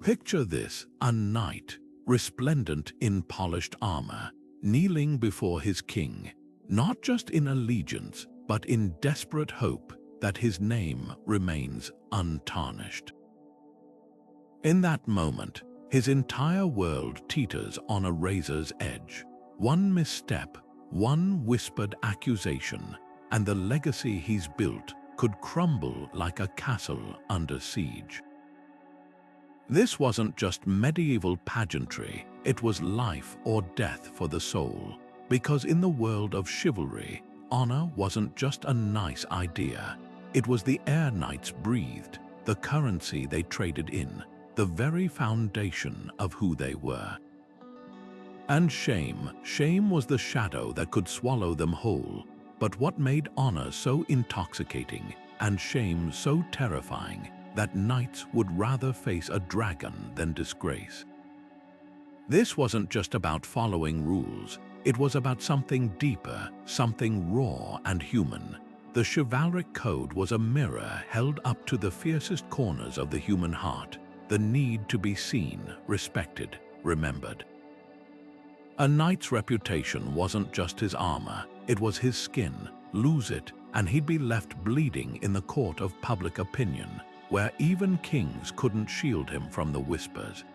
Picture this, a knight, resplendent in polished armor, kneeling before his king, not just in allegiance, but in desperate hope that his name remains untarnished. In that moment, his entire world teeters on a razor's edge. One misstep, one whispered accusation, and the legacy he's built could crumble like a castle under siege. This wasn't just medieval pageantry, it was life or death for the soul. Because in the world of chivalry, honor wasn't just a nice idea. It was the air knights breathed, the currency they traded in, the very foundation of who they were. And shame was the shadow that could swallow them whole. But what made honor so intoxicating and shame so terrifying that knights would rather face a dragon than disgrace? This wasn't just about following rules, it was about something deeper, something raw and human. The chivalric code was a mirror held up to the fiercest corners of the human heart, the need to be seen, respected, remembered. A knight's reputation wasn't just his armor, it was his skin. Lose it, and he'd be left bleeding in the court of public opinion, where even kings couldn't shield him from the whispers.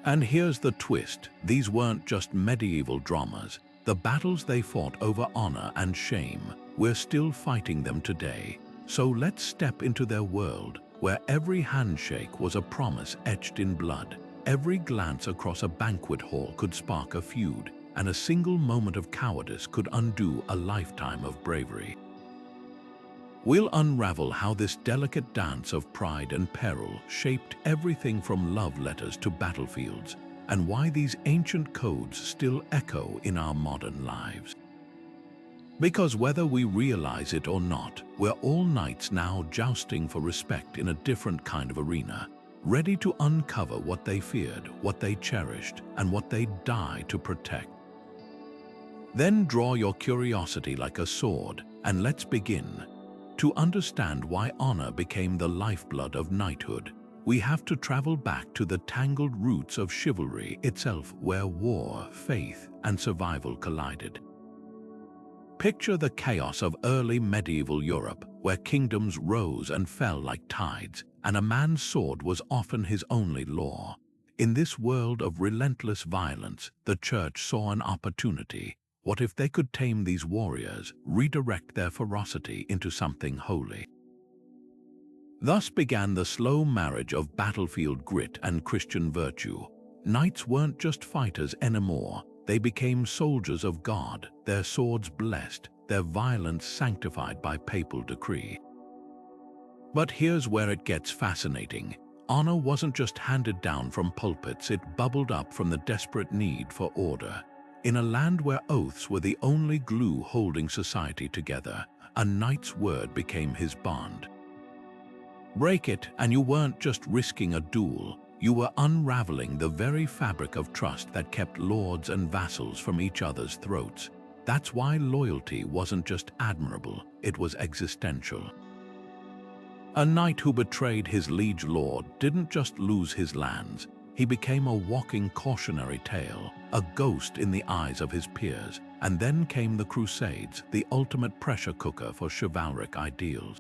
And here's the twist, these weren't just medieval dramas. The battles they fought over honor and shame, we're still fighting them today. So let's step into their world, where every handshake was a promise etched in blood. Every glance across a banquet hall could spark a feud, and a single moment of cowardice could undo a lifetime of bravery. We'll unravel how this delicate dance of pride and peril shaped everything from love letters to battlefields, and why these ancient codes still echo in our modern lives. Because whether we realize it or not, we're all knights now jousting for respect in a different kind of arena, ready to uncover what they feared, what they cherished, and what they'd die to protect. Then draw your curiosity like a sword, and let's begin. To understand why honor became the lifeblood of knighthood, we have to travel back to the tangled roots of chivalry itself, where war, faith, and survival collided. Picture the chaos of early medieval Europe, where kingdoms rose and fell like tides, and a man's sword was often his only law. In this world of relentless violence, the church saw an opportunity. What if they could tame these warriors, redirect their ferocity into something holy? Thus began the slow marriage of battlefield grit and Christian virtue. Knights weren't just fighters anymore, they became soldiers of God, their swords blessed, their violence sanctified by papal decree. But here's where it gets fascinating. Honor wasn't just handed down from pulpits, it bubbled up from the desperate need for order. In a land where oaths were the only glue holding society together, a knight's word became his bond. Break it, and you weren't just risking a duel, you were unraveling the very fabric of trust that kept lords and vassals from each other's throats. That's why loyalty wasn't just admirable, it was existential. A knight who betrayed his liege lord didn't just lose his lands, he became a walking cautionary tale, a ghost in the eyes of his peers. And then came the Crusades, the ultimate pressure cooker for chivalric ideals.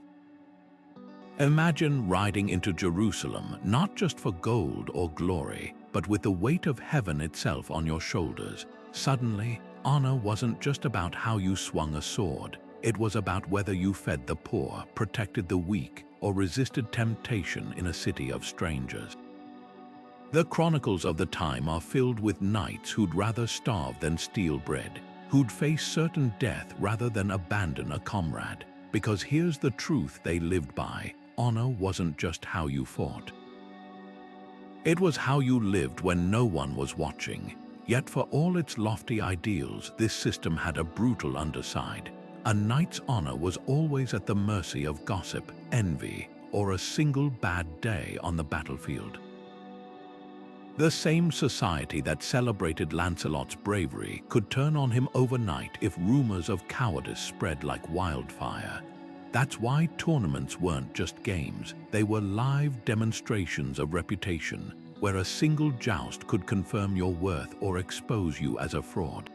Imagine riding into Jerusalem, not just for gold or glory, but with the weight of heaven itself on your shoulders. Suddenly, honor wasn't just about how you swung a sword. It was about whether you fed the poor, protected the weak, or resisted temptation in a city of strangers. The chronicles of the time are filled with knights who'd rather starve than steal bread, who'd face certain death rather than abandon a comrade. Because here's the truth they lived by: honor wasn't just how you fought. It was how you lived when no one was watching. Yet for all its lofty ideals, this system had a brutal underside. A knight's honor was always at the mercy of gossip, envy, or a single bad day on the battlefield. The same society that celebrated Lancelot's bravery could turn on him overnight if rumors of cowardice spread like wildfire. That's why tournaments weren't just games, they were live demonstrations of reputation, where a single joust could confirm your worth or expose you as a fraud.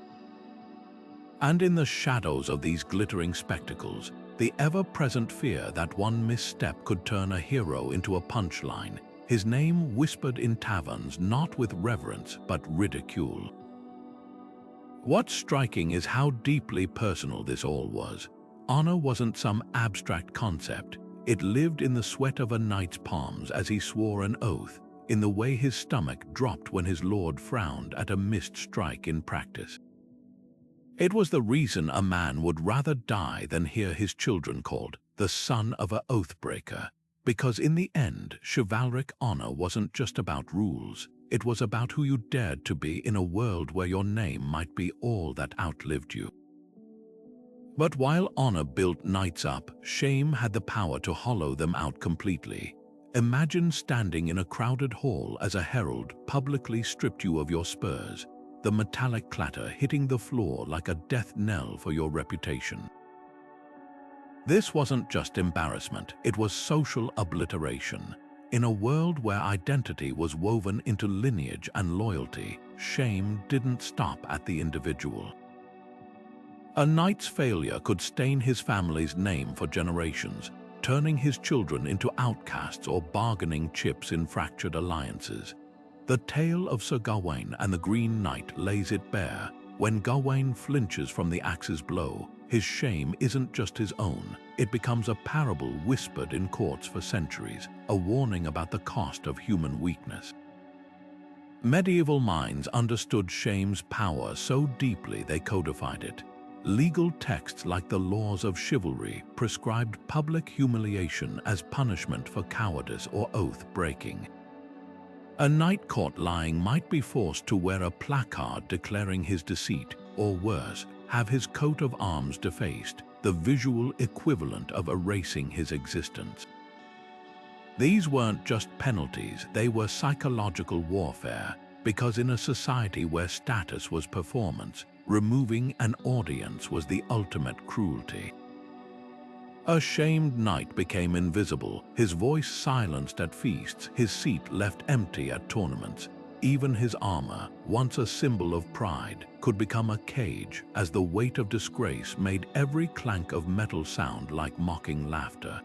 And in the shadows of these glittering spectacles, the ever-present fear that one misstep could turn a hero into a punchline, his name whispered in taverns not with reverence but ridicule. What's striking is how deeply personal this all was. Honor wasn't some abstract concept. It lived in the sweat of a knight's palms as he swore an oath, in the way his stomach dropped when his lord frowned at a missed strike in practice. It was the reason a man would rather die than hear his children called the son of an oathbreaker, because in the end, chivalric honor wasn't just about rules. It was about who you dared to be in a world where your name might be all that outlived you. But while honor built knights up, shame had the power to hollow them out completely. Imagine standing in a crowded hall as a herald publicly stripped you of your spurs, the metallic clatter hitting the floor like a death knell for your reputation. This wasn't just embarrassment, it was social obliteration. In a world where identity was woven into lineage and loyalty, shame didn't stop at the individual. A knight's failure could stain his family's name for generations, turning his children into outcasts or bargaining chips in fractured alliances. The tale of Sir Gawain and the Green Knight lays it bare. When Gawain flinches from the axe's blow, his shame isn't just his own. It becomes a parable whispered in courts for centuries, a warning about the cost of human weakness. Medieval minds understood shame's power so deeply they codified it. Legal texts like the laws of chivalry prescribed public humiliation as punishment for cowardice or oath-breaking. A knight caught lying might be forced to wear a placard declaring his deceit, or worse, have his coat of arms defaced, the visual equivalent of erasing his existence. These weren't just penalties, they were psychological warfare, because in a society where status was performance, removing an audience was the ultimate cruelty. A shamed knight became invisible, his voice silenced at feasts, his seat left empty at tournaments. Even his armor, once a symbol of pride, could become a cage as the weight of disgrace made every clank of metal sound like mocking laughter.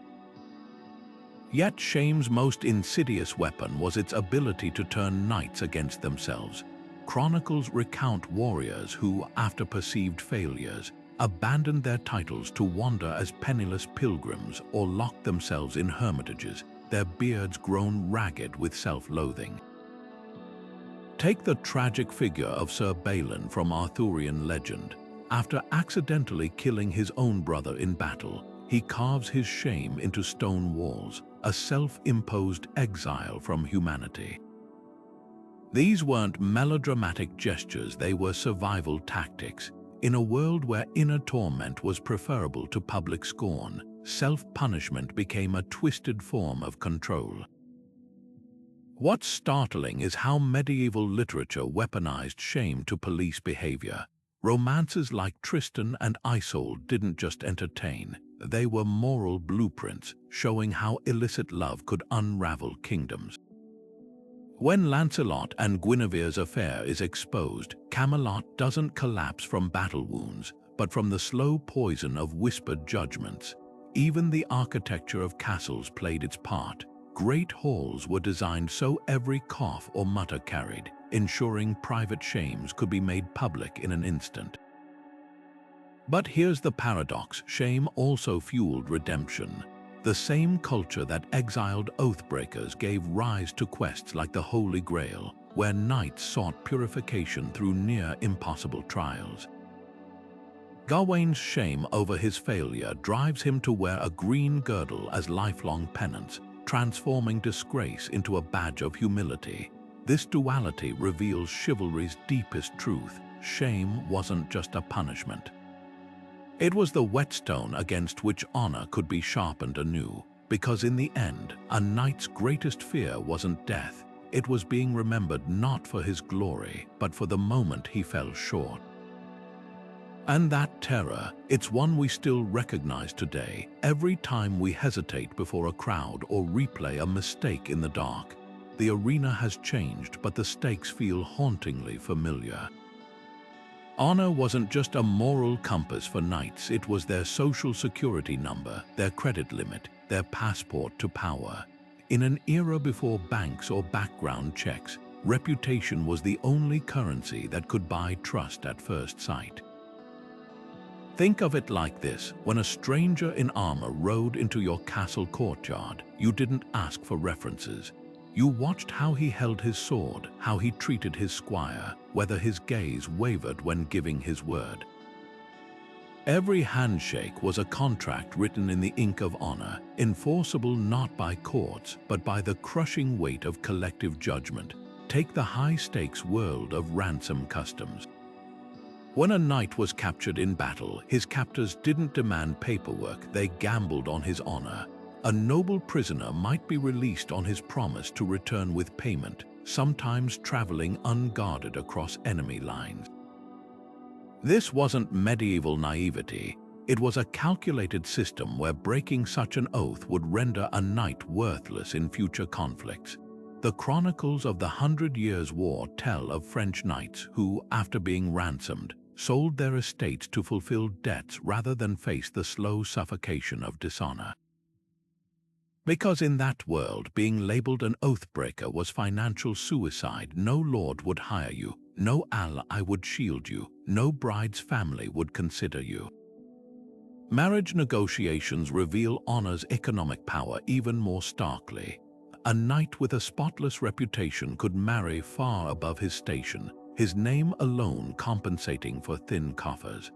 Yet shame's most insidious weapon was its ability to turn knights against themselves. Chronicles recount warriors who, after perceived failures, abandoned their titles to wander as penniless pilgrims or locked themselves in hermitages, their beards grown ragged with self-loathing. Take the tragic figure of Sir Balin from Arthurian legend. After accidentally killing his own brother in battle, he carves his shame into stone walls, a self-imposed exile from humanity. These weren't melodramatic gestures, they were survival tactics. In a world where inner torment was preferable to public scorn, self-punishment became a twisted form of control. What's startling is how medieval literature weaponized shame to police behavior. Romances like Tristan and Isolde didn't just entertain, they were moral blueprints showing how illicit love could unravel kingdoms. When Lancelot and Guinevere's affair is exposed, Camelot doesn't collapse from battle wounds, but from the slow poison of whispered judgments. Even the architecture of castles played its part. Great halls were designed so every cough or mutter carried, ensuring private shames could be made public in an instant. But here's the paradox: shame also fueled redemption. The same culture that exiled oathbreakers gave rise to quests like the Holy Grail, where knights sought purification through near-impossible trials. Gawain's shame over his failure drives him to wear a green girdle as lifelong penance, transforming disgrace into a badge of humility. This duality reveals chivalry's deepest truth: shame wasn't just a punishment. It was the whetstone against which honor could be sharpened anew, because in the end, a knight's greatest fear wasn't death. It was being remembered not for his glory, but for the moment he fell short. And that terror, it's one we still recognize today, every time we hesitate before a crowd or replay a mistake in the dark. The arena has changed, but the stakes feel hauntingly familiar. Honor wasn't just a moral compass for knights, it was their social security number, their credit limit, their passport to power. In an era before banks or background checks, reputation was the only currency that could buy trust at first sight. Think of it like this: when a stranger in armor rode into your castle courtyard, you didn't ask for references. You watched how he held his sword, how he treated his squire, whether his gaze wavered when giving his word. Every handshake was a contract written in the ink of honor, enforceable not by courts, but by the crushing weight of collective judgment. Take the high-stakes world of ransom customs. When a knight was captured in battle, his captors didn't demand paperwork, they gambled on his honor. A noble prisoner might be released on his promise to return with payment, sometimes traveling unguarded across enemy lines. This wasn't medieval naivety. It was a calculated system where breaking such an oath would render a knight worthless in future conflicts. The chronicles of the 100 Years' War tell of French knights who, after being ransomed, sold their estates to fulfill debts rather than face the slow suffocation of dishonor. Because in that world, being labeled an oathbreaker was financial suicide. No lord would hire you, no ally would shield you, no bride's family would consider you. Marriage negotiations reveal honor's economic power even more starkly. A knight with a spotless reputation could marry far above his station, his name alone compensating for thin coffers.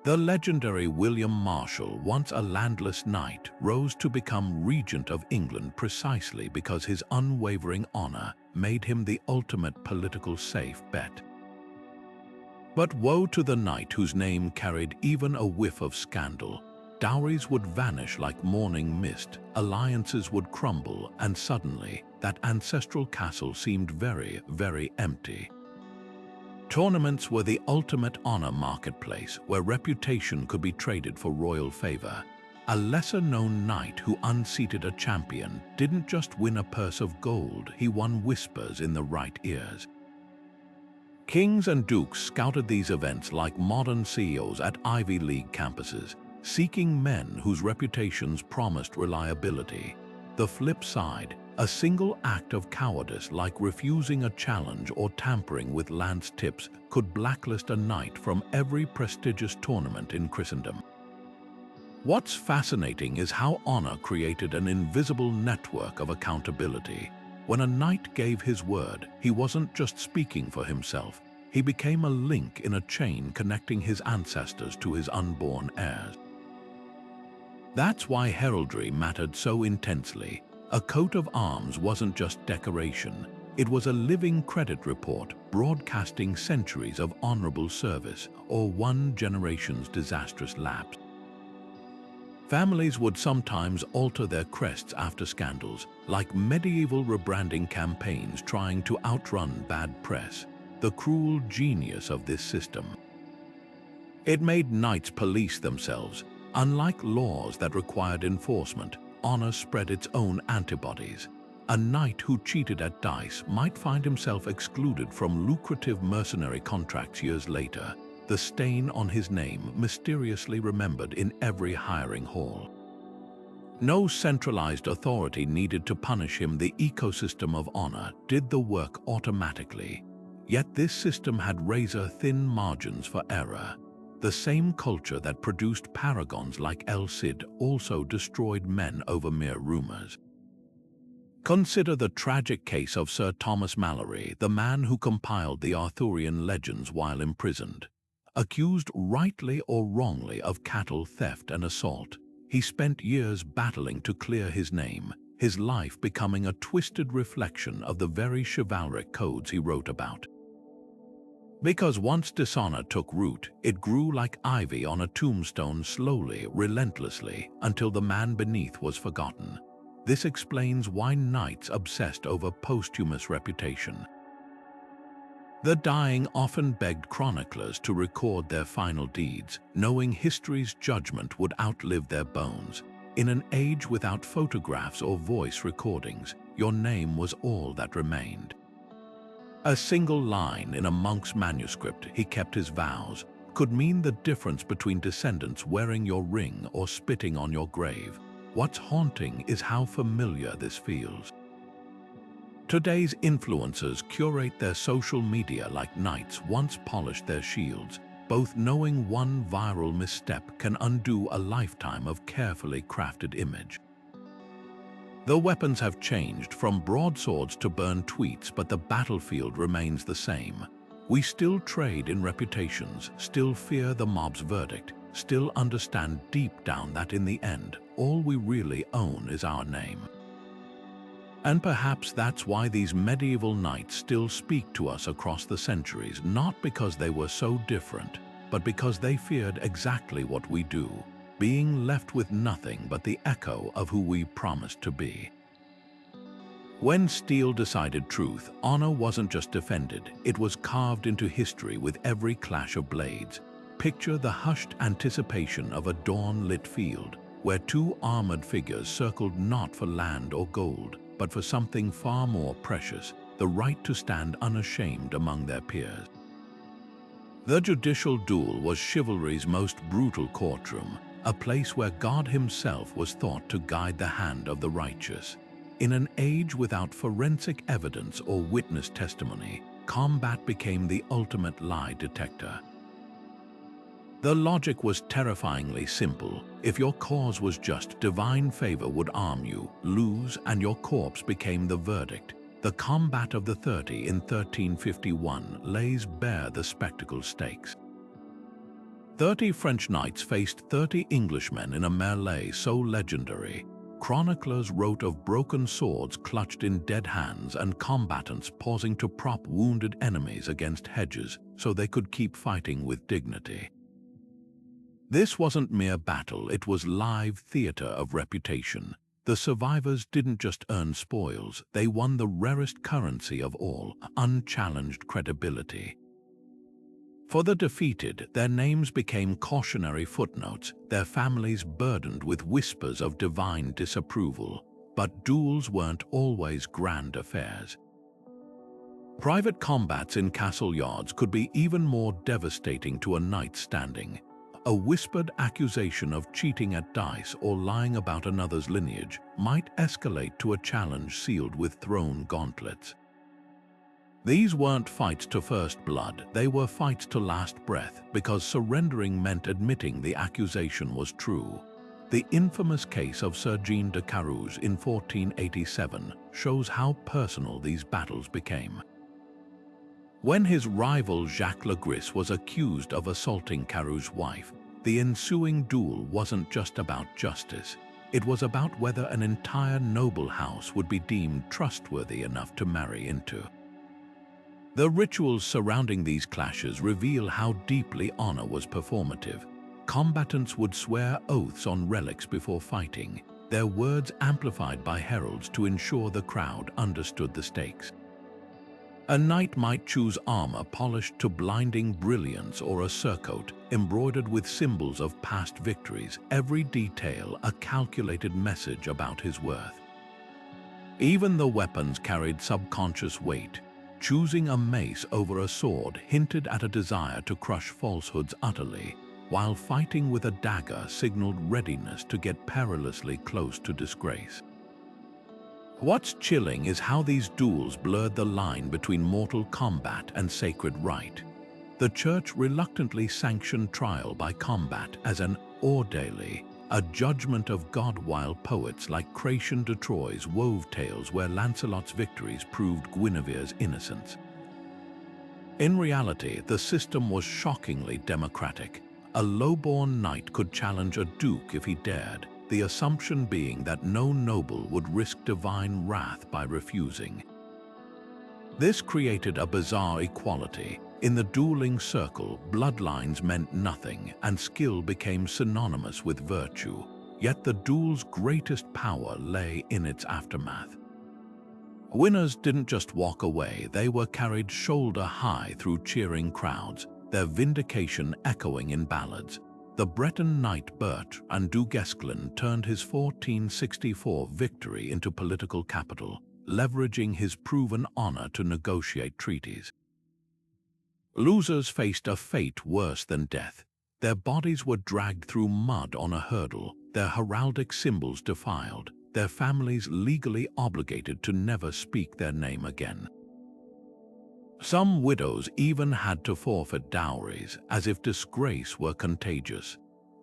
The legendary William Marshal, once a landless knight, rose to become regent of England precisely because his unwavering honor made him the ultimate political safe bet. But woe to the knight whose name carried even a whiff of scandal. Dowries would vanish like morning mist, alliances would crumble, and suddenly, that ancestral castle seemed very, very empty. Tournaments were the ultimate honor marketplace, where reputation could be traded for royal favor. A lesser-known knight who unseated a champion didn't just win a purse of gold, he won whispers in the right ears. Kings and dukes scouted these events like modern CEOs at Ivy League campuses, seeking men whose reputations promised reliability. The flip side, a single act of cowardice like refusing a challenge or tampering with lance tips could blacklist a knight from every prestigious tournament in Christendom. What's fascinating is how honor created an invisible network of accountability. When a knight gave his word, he wasn't just speaking for himself. He became a link in a chain connecting his ancestors to his unborn heirs. That's why heraldry mattered so intensely. A coat of arms wasn't just decoration. It was a living credit report, broadcasting centuries of honorable service or one generation's disastrous lapse. Families would sometimes alter their crests after scandals, like medieval rebranding campaigns trying to outrun bad press. The cruel genius of this system. It made knights police themselves. Unlike laws that required enforcement, honor spread its own antibodies. A knight who cheated at dice might find himself excluded from lucrative mercenary contracts years later, the stain on his name mysteriously remembered in every hiring hall. No centralized authority needed to punish him. The ecosystem of honor did the work automatically. Yet this system had razor-thin margins for error. The same culture that produced paragons like El Cid also destroyed men over mere rumors. Consider the tragic case of Sir Thomas Malory, the man who compiled the Arthurian legends while imprisoned. Accused rightly or wrongly of cattle theft and assault, he spent years battling to clear his name, his life becoming a twisted reflection of the very chivalric codes he wrote about. Because once dishonor took root, it grew like ivy on a tombstone, slowly, relentlessly, until the man beneath was forgotten. This explains why knights obsessed over posthumous reputation. The dying often begged chroniclers to record their final deeds, knowing history's judgment would outlive their bones. In an age without photographs or voice recordings, your name was all that remained. A single line in a monk's manuscript, "He kept his vows," could mean the difference between descendants wearing your ring or spitting on your grave. What's haunting is how familiar this feels. Today's influencers curate their social media like knights once polished their shields. Both knowing one viral misstep can undo a lifetime of carefully crafted image. The weapons have changed from broadswords to burned tweets, but the battlefield remains the same. We still trade in reputations, still fear the mob's verdict, still understand deep down that in the end, all we really own is our name. And perhaps that's why these medieval knights still speak to us across the centuries, not because they were so different, but because they feared exactly what we do, being left with nothing but the echo of who we promised to be. When steel decided truth, honor wasn't just defended, it was carved into history with every clash of blades. Picture the hushed anticipation of a dawn-lit field, where two armored figures circled not for land or gold, but for something far more precious, the right to stand unashamed among their peers. The judicial duel was chivalry's most brutal courtroom, a place where God himself was thought to guide the hand of the righteous. In an age without forensic evidence or witness testimony, combat became the ultimate lie detector. The logic was terrifyingly simple. If your cause was just, divine favor would arm you, lose, and your corpse became the verdict. The Combat of the 30 in 1351 lays bare the spectacle's stakes. 30 French knights faced 30 Englishmen in a melee so legendary. Chroniclers wrote of broken swords clutched in dead hands and combatants pausing to prop wounded enemies against hedges so they could keep fighting with dignity. This wasn't mere battle, it was live theater of reputation. The survivors didn't just earn spoils, they won the rarest currency of all, unchallenged credibility. For the defeated, their names became cautionary footnotes, their families burdened with whispers of divine disapproval. But duels weren't always grand affairs. Private combats in castle yards could be even more devastating to a knight standing. A whispered accusation of cheating at dice or lying about another's lineage might escalate to a challenge sealed with thrown gauntlets. These weren't fights to first blood, they were fights to last breath, because surrendering meant admitting the accusation was true. The infamous case of Sir Jean de Carouge in 1487 shows how personal these battles became. When his rival Jacques Legris was accused of assaulting Carouge's wife, the ensuing duel wasn't just about justice. It was about whether an entire noble house would be deemed trustworthy enough to marry into. The rituals surrounding these clashes reveal how deeply honor was performative. Combatants would swear oaths on relics before fighting, their words amplified by heralds to ensure the crowd understood the stakes. A knight might choose armor polished to blinding brilliance or a surcoat embroidered with symbols of past victories, every detail a calculated message about his worth. Even the weapons carried subconscious weight. Choosing a mace over a sword hinted at a desire to crush falsehoods utterly, while fighting with a dagger signaled readiness to get perilously close to disgrace. What's chilling is how these duels blurred the line between mortal combat and sacred rite. The Church reluctantly sanctioned trial by combat as an ordalie, a judgment of God, while poets like Chrétien de Troyes wove tales where Lancelot's victories proved Guinevere's innocence. In reality, the system was shockingly democratic. A low-born knight could challenge a duke if he dared, the assumption being that no noble would risk divine wrath by refusing. This created a bizarre equality. In the dueling circle, bloodlines meant nothing, and skill became synonymous with virtue. Yet the duel's greatest power lay in its aftermath. Winners didn't just walk away, they were carried shoulder high through cheering crowds, their vindication echoing in ballads. The Breton knight Bertrand du Guesclin turned his 1464 victory into political capital, leveraging his proven honor to negotiate treaties. Losers faced a fate worse than death. Their bodies were dragged through mud on a hurdle, their heraldic symbols defiled, their families legally obligated to never speak their name again. Some widows even had to forfeit dowries, as if disgrace were contagious.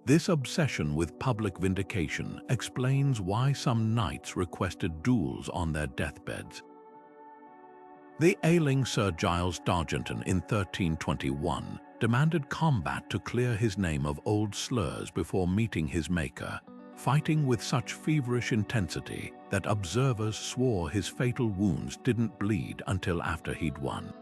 This obsession with public vindication explains why some knights requested duels on their deathbeds. The ailing Sir Giles d'Argenton in 1321 demanded combat to clear his name of old slurs before meeting his maker, fighting with such feverish intensity that observers swore his fatal wounds didn't bleed until after he'd won.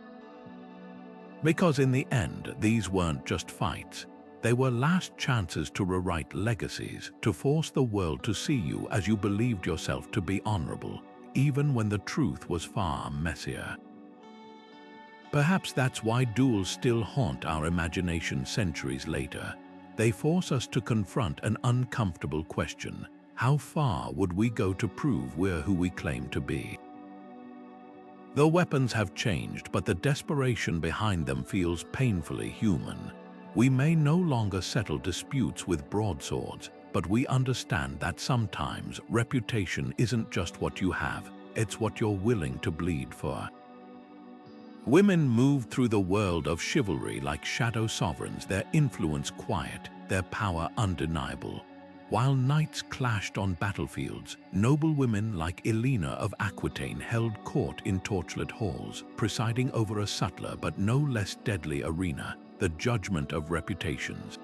Because in the end, these weren't just fights. They were last chances to rewrite legacies, to force the world to see you as you believed yourself to be honorable, even when the truth was far messier. Perhaps that's why duels still haunt our imagination centuries later. They force us to confront an uncomfortable question: how far would we go to prove we're who we claim to be? The weapons have changed, but the desperation behind them feels painfully human. We may no longer settle disputes with broadswords, but we understand that sometimes reputation isn't just what you have, it's what you're willing to bleed for. Women moved through the world of chivalry like shadow sovereigns, their influence quiet, their power undeniable. While knights clashed on battlefields, noblewomen like Elena of Aquitaine held court in torchlit halls, presiding over a subtler but no less deadly arena, the judgment of reputations.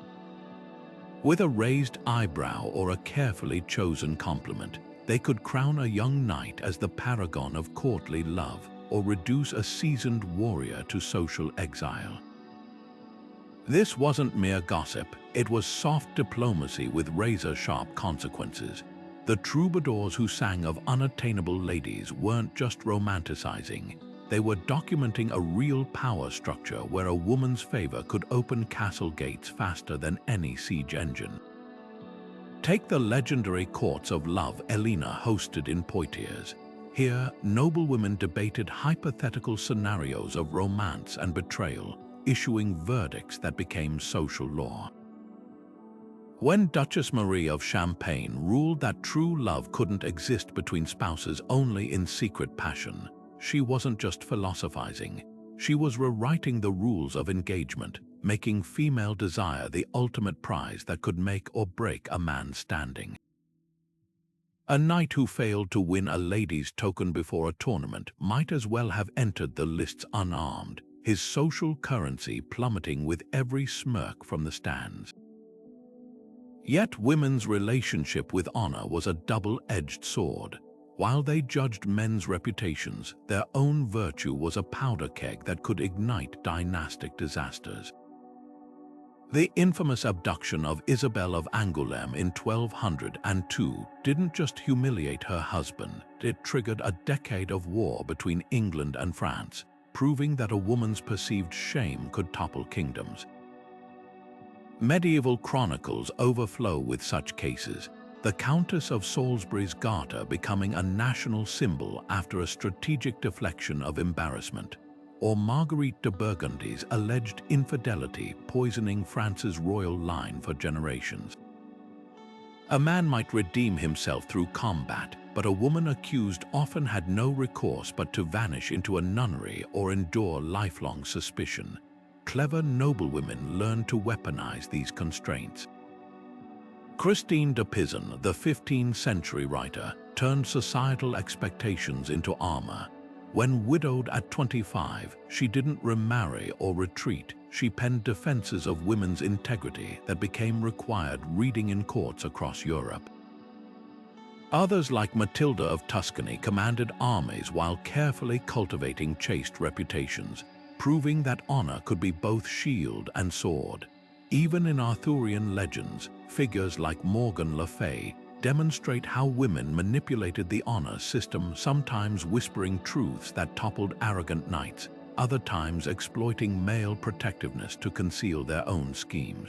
With a raised eyebrow or a carefully chosen compliment, they could crown a young knight as the paragon of courtly love, or reduce a seasoned warrior to social exile. This wasn't mere gossip, it was soft diplomacy with razor-sharp consequences. The troubadours who sang of unattainable ladies weren't just romanticizing, they were documenting a real power structure where a woman's favor could open castle gates faster than any siege engine. Take the legendary courts of love Elena hosted in Poitiers. Here, noblewomen debated hypothetical scenarios of romance and betrayal, issuing verdicts that became social law. When Duchess Marie of Champagne ruled that true love couldn't exist between spouses only in secret passion, she wasn't just philosophizing, she was rewriting the rules of engagement, making female desire the ultimate prize that could make or break a man's standing. A knight who failed to win a lady's token before a tournament might as well have entered the lists unarmed, his social currency plummeting with every smirk from the stands. Yet women's relationship with honor was a double-edged sword. While they judged men's reputations, their own virtue was a powder keg that could ignite dynastic disasters. The infamous abduction of Isabel of Angoulême in 1202 didn't just humiliate her husband, it triggered a decade of war between England and France, proving that a woman's perceived shame could topple kingdoms. Medieval chronicles overflow with such cases, the Countess of Salisbury's garter becoming a national symbol after a strategic deflection of embarrassment, or Marguerite de Burgundy's alleged infidelity poisoning France's royal line for generations. A man might redeem himself through combat, but a woman accused often had no recourse but to vanish into a nunnery or endure lifelong suspicion. Clever noblewomen learned to weaponize these constraints. Christine de Pizan, the 15th century writer, turned societal expectations into armor. When widowed at 25, she didn't remarry or retreat. She penned defenses of women's integrity that became required reading in courts across Europe. Others like Matilda of Tuscany commanded armies while carefully cultivating chaste reputations, proving that honor could be both shield and sword. Even in Arthurian legends, figures like Morgan Le Fay demonstrate how women manipulated the honor system, sometimes whispering truths that toppled arrogant knights, other times exploiting male protectiveness to conceal their own schemes.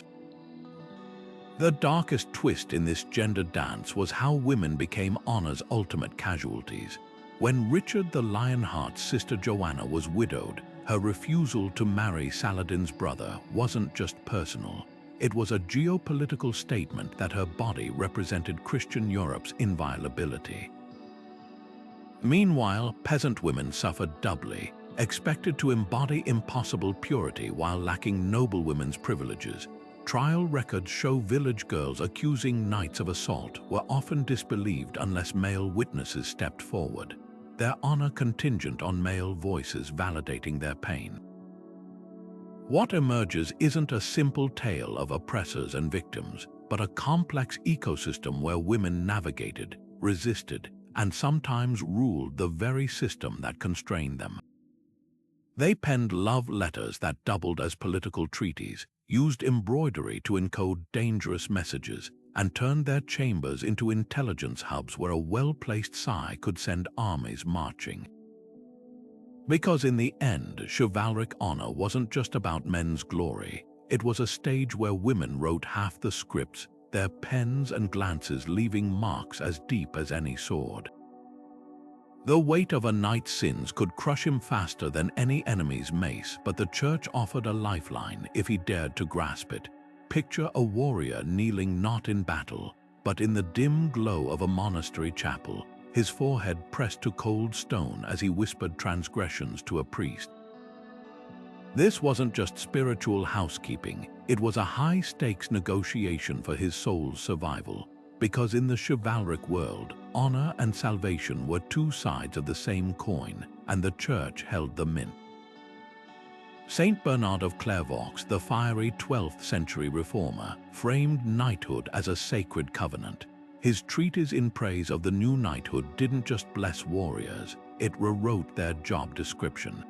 The darkest twist in this gender dance was how women became honor's ultimate casualties. When Richard the Lionheart's sister Joanna was widowed, her refusal to marry Saladin's brother wasn't just personal. It was a geopolitical statement that her body represented Christian Europe's inviolability. Meanwhile, peasant women suffered doubly, expected to embody impossible purity while lacking noblewomen's privileges. Trial records show village girls accusing knights of assault were often disbelieved unless male witnesses stepped forward, their honor contingent on male voices validating their pain. What emerges isn't a simple tale of oppressors and victims, but a complex ecosystem where women navigated, resisted, and sometimes ruled the very system that constrained them. They penned love letters that doubled as political treaties, used embroidery to encode dangerous messages, and turned their chambers into intelligence hubs where a well-placed sigh could send armies marching. Because in the end, chivalric honor wasn't just about men's glory. It was a stage where women wrote half the scripts, their pens and glances leaving marks as deep as any sword. The weight of a knight's sins could crush him faster than any enemy's mace, but the church offered a lifeline if he dared to grasp it. Picture a warrior kneeling not in battle, but in the dim glow of a monastery chapel, his forehead pressed to cold stone as he whispered transgressions to a priest. This wasn't just spiritual housekeeping, it was a high-stakes negotiation for his soul's survival. Because in the chivalric world, honor and salvation were two sides of the same coin, and the church held the mint. Saint Bernard of Clairvaux, the fiery 12th century reformer, framed knighthood as a sacred covenant. His treatise in praise of the new knighthood didn't just bless warriors, it rewrote their job description.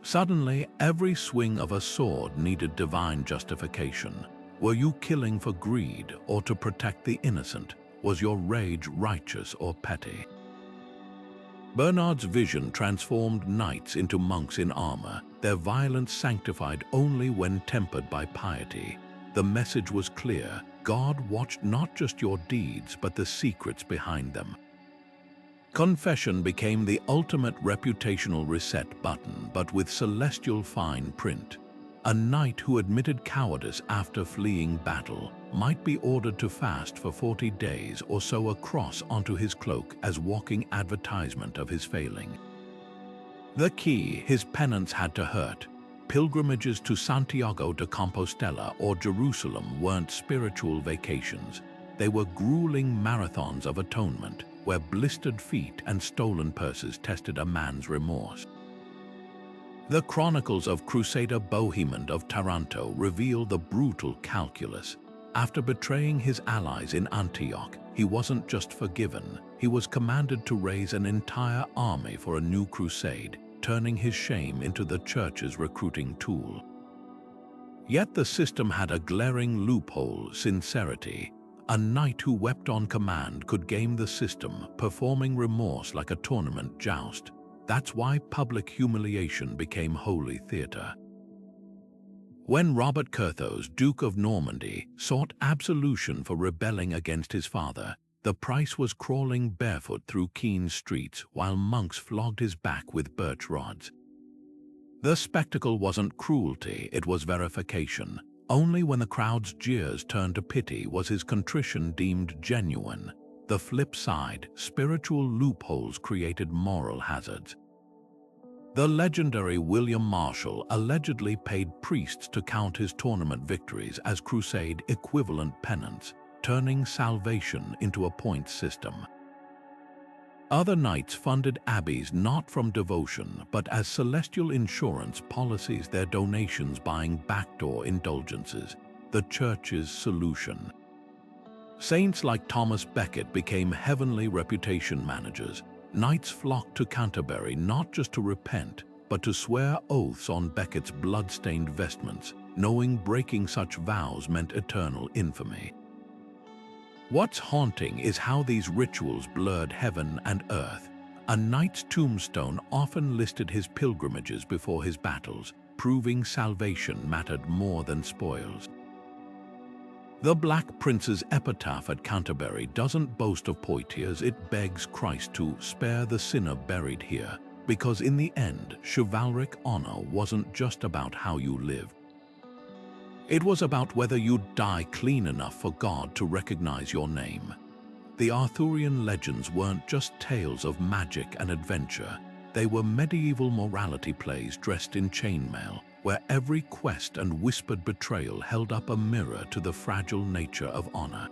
Suddenly, every swing of a sword needed divine justification. Were you killing for greed or to protect the innocent? Was your rage righteous or petty? Bernard's vision transformed knights into monks in armor, their violence sanctified only when tempered by piety. The message was clear: God watched not just your deeds, but the secrets behind them. Confession became the ultimate reputational reset button, but with celestial fine print. A knight who admitted cowardice after fleeing battle might be ordered to fast for 40 days or sew a cross onto his cloak as walking advertisement of his failing. The key: his penance had to hurt. Pilgrimages to Santiago de Compostela or Jerusalem weren't spiritual vacations. They were grueling marathons of atonement, where blistered feet and stolen purses tested a man's remorse. The chronicles of Crusader Bohemond of Taranto reveal the brutal calculus. After betraying his allies in Antioch, he wasn't just forgiven, he was commanded to raise an entire army for a new crusade, turning his shame into the church's recruiting tool. Yet the system had a glaring loophole: sincerity. A knight who wept on command could game the system, performing remorse like a tournament joust. That's why public humiliation became holy theater. When Robert Curthose, Duke of Normandy, sought absolution for rebelling against his father, the price was crawling barefoot through Keene streets while monks flogged his back with birch rods. The spectacle wasn't cruelty, it was verification. Only when the crowd's jeers turned to pity was his contrition deemed genuine. The flip side: spiritual loopholes created moral hazards. The legendary William Marshall allegedly paid priests to count his tournament victories as crusade equivalent penance, turning salvation into a point system. Other knights funded abbeys not from devotion, but as celestial insurance policies, their donations buying backdoor indulgences, the church's solution. Saints like Thomas Becket became heavenly reputation managers. Knights flocked to Canterbury not just to repent, but to swear oaths on Becket's blood-stained vestments, knowing breaking such vows meant eternal infamy. What's haunting is how these rituals blurred heaven and earth. A knight's tombstone often listed his pilgrimages before his battles, proving salvation mattered more than spoils. The Black Prince's epitaph at Canterbury doesn't boast of Poitiers, it begs Christ to spare the sinner buried here, because in the end, chivalric honor wasn't just about how you lived. It was about whether you'd die clean enough for God to recognize your name. The Arthurian legends weren't just tales of magic and adventure, they were medieval morality plays dressed in chainmail, where every quest and whispered betrayal held up a mirror to the fragile nature of honor.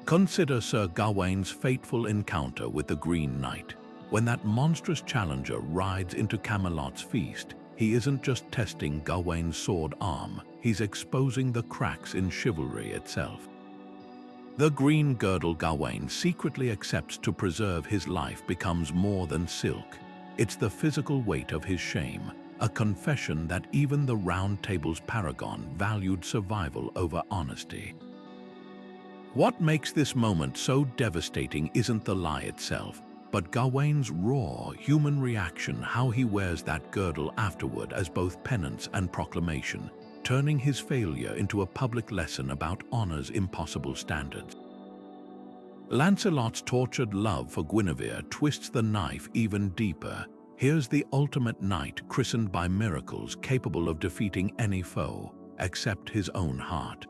Consider Sir Gawain's fateful encounter with the Green Knight. When that monstrous challenger rides into Camelot's feast, he isn't just testing Gawain's sword arm, he's exposing the cracks in chivalry itself. The green girdle Gawain secretly accepts to preserve his life becomes more than silk. It's the physical weight of his shame, a confession that even the Round Table's paragon valued survival over honesty. What makes this moment so devastating isn't the lie itself, but Gawain's raw, human reaction, how he wears that girdle afterward as both penance and proclamation, turning his failure into a public lesson about honor's impossible standards. Lancelot's tortured love for Guinevere twists the knife even deeper. Here's the ultimate knight christened by miracles, capable of defeating any foe, except his own heart.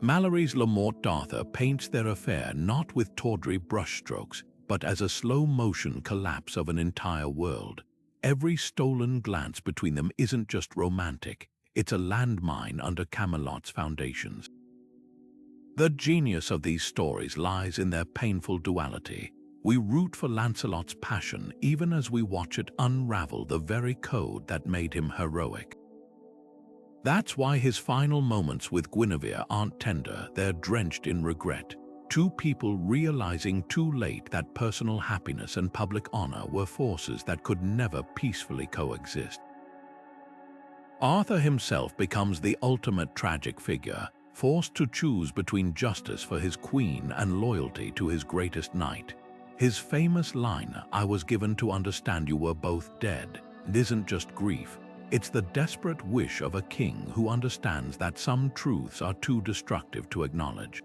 Mallory's Le Morte d'Arthur paints their affair not with tawdry brushstrokes, but as a slow-motion collapse of an entire world. Every stolen glance between them isn't just romantic, it's a landmine under Camelot's foundations. The genius of these stories lies in their painful duality. We root for Lancelot's passion even as we watch it unravel the very code that made him heroic. That's why his final moments with Guinevere aren't tender, they're drenched in regret. Two people realizing too late that personal happiness and public honor were forces that could never peacefully coexist. Arthur himself becomes the ultimate tragic figure, forced to choose between justice for his queen and loyalty to his greatest knight. His famous line, "I was given to understand you were both dead," isn't just grief, it's the desperate wish of a king who understands that some truths are too destructive to acknowledge.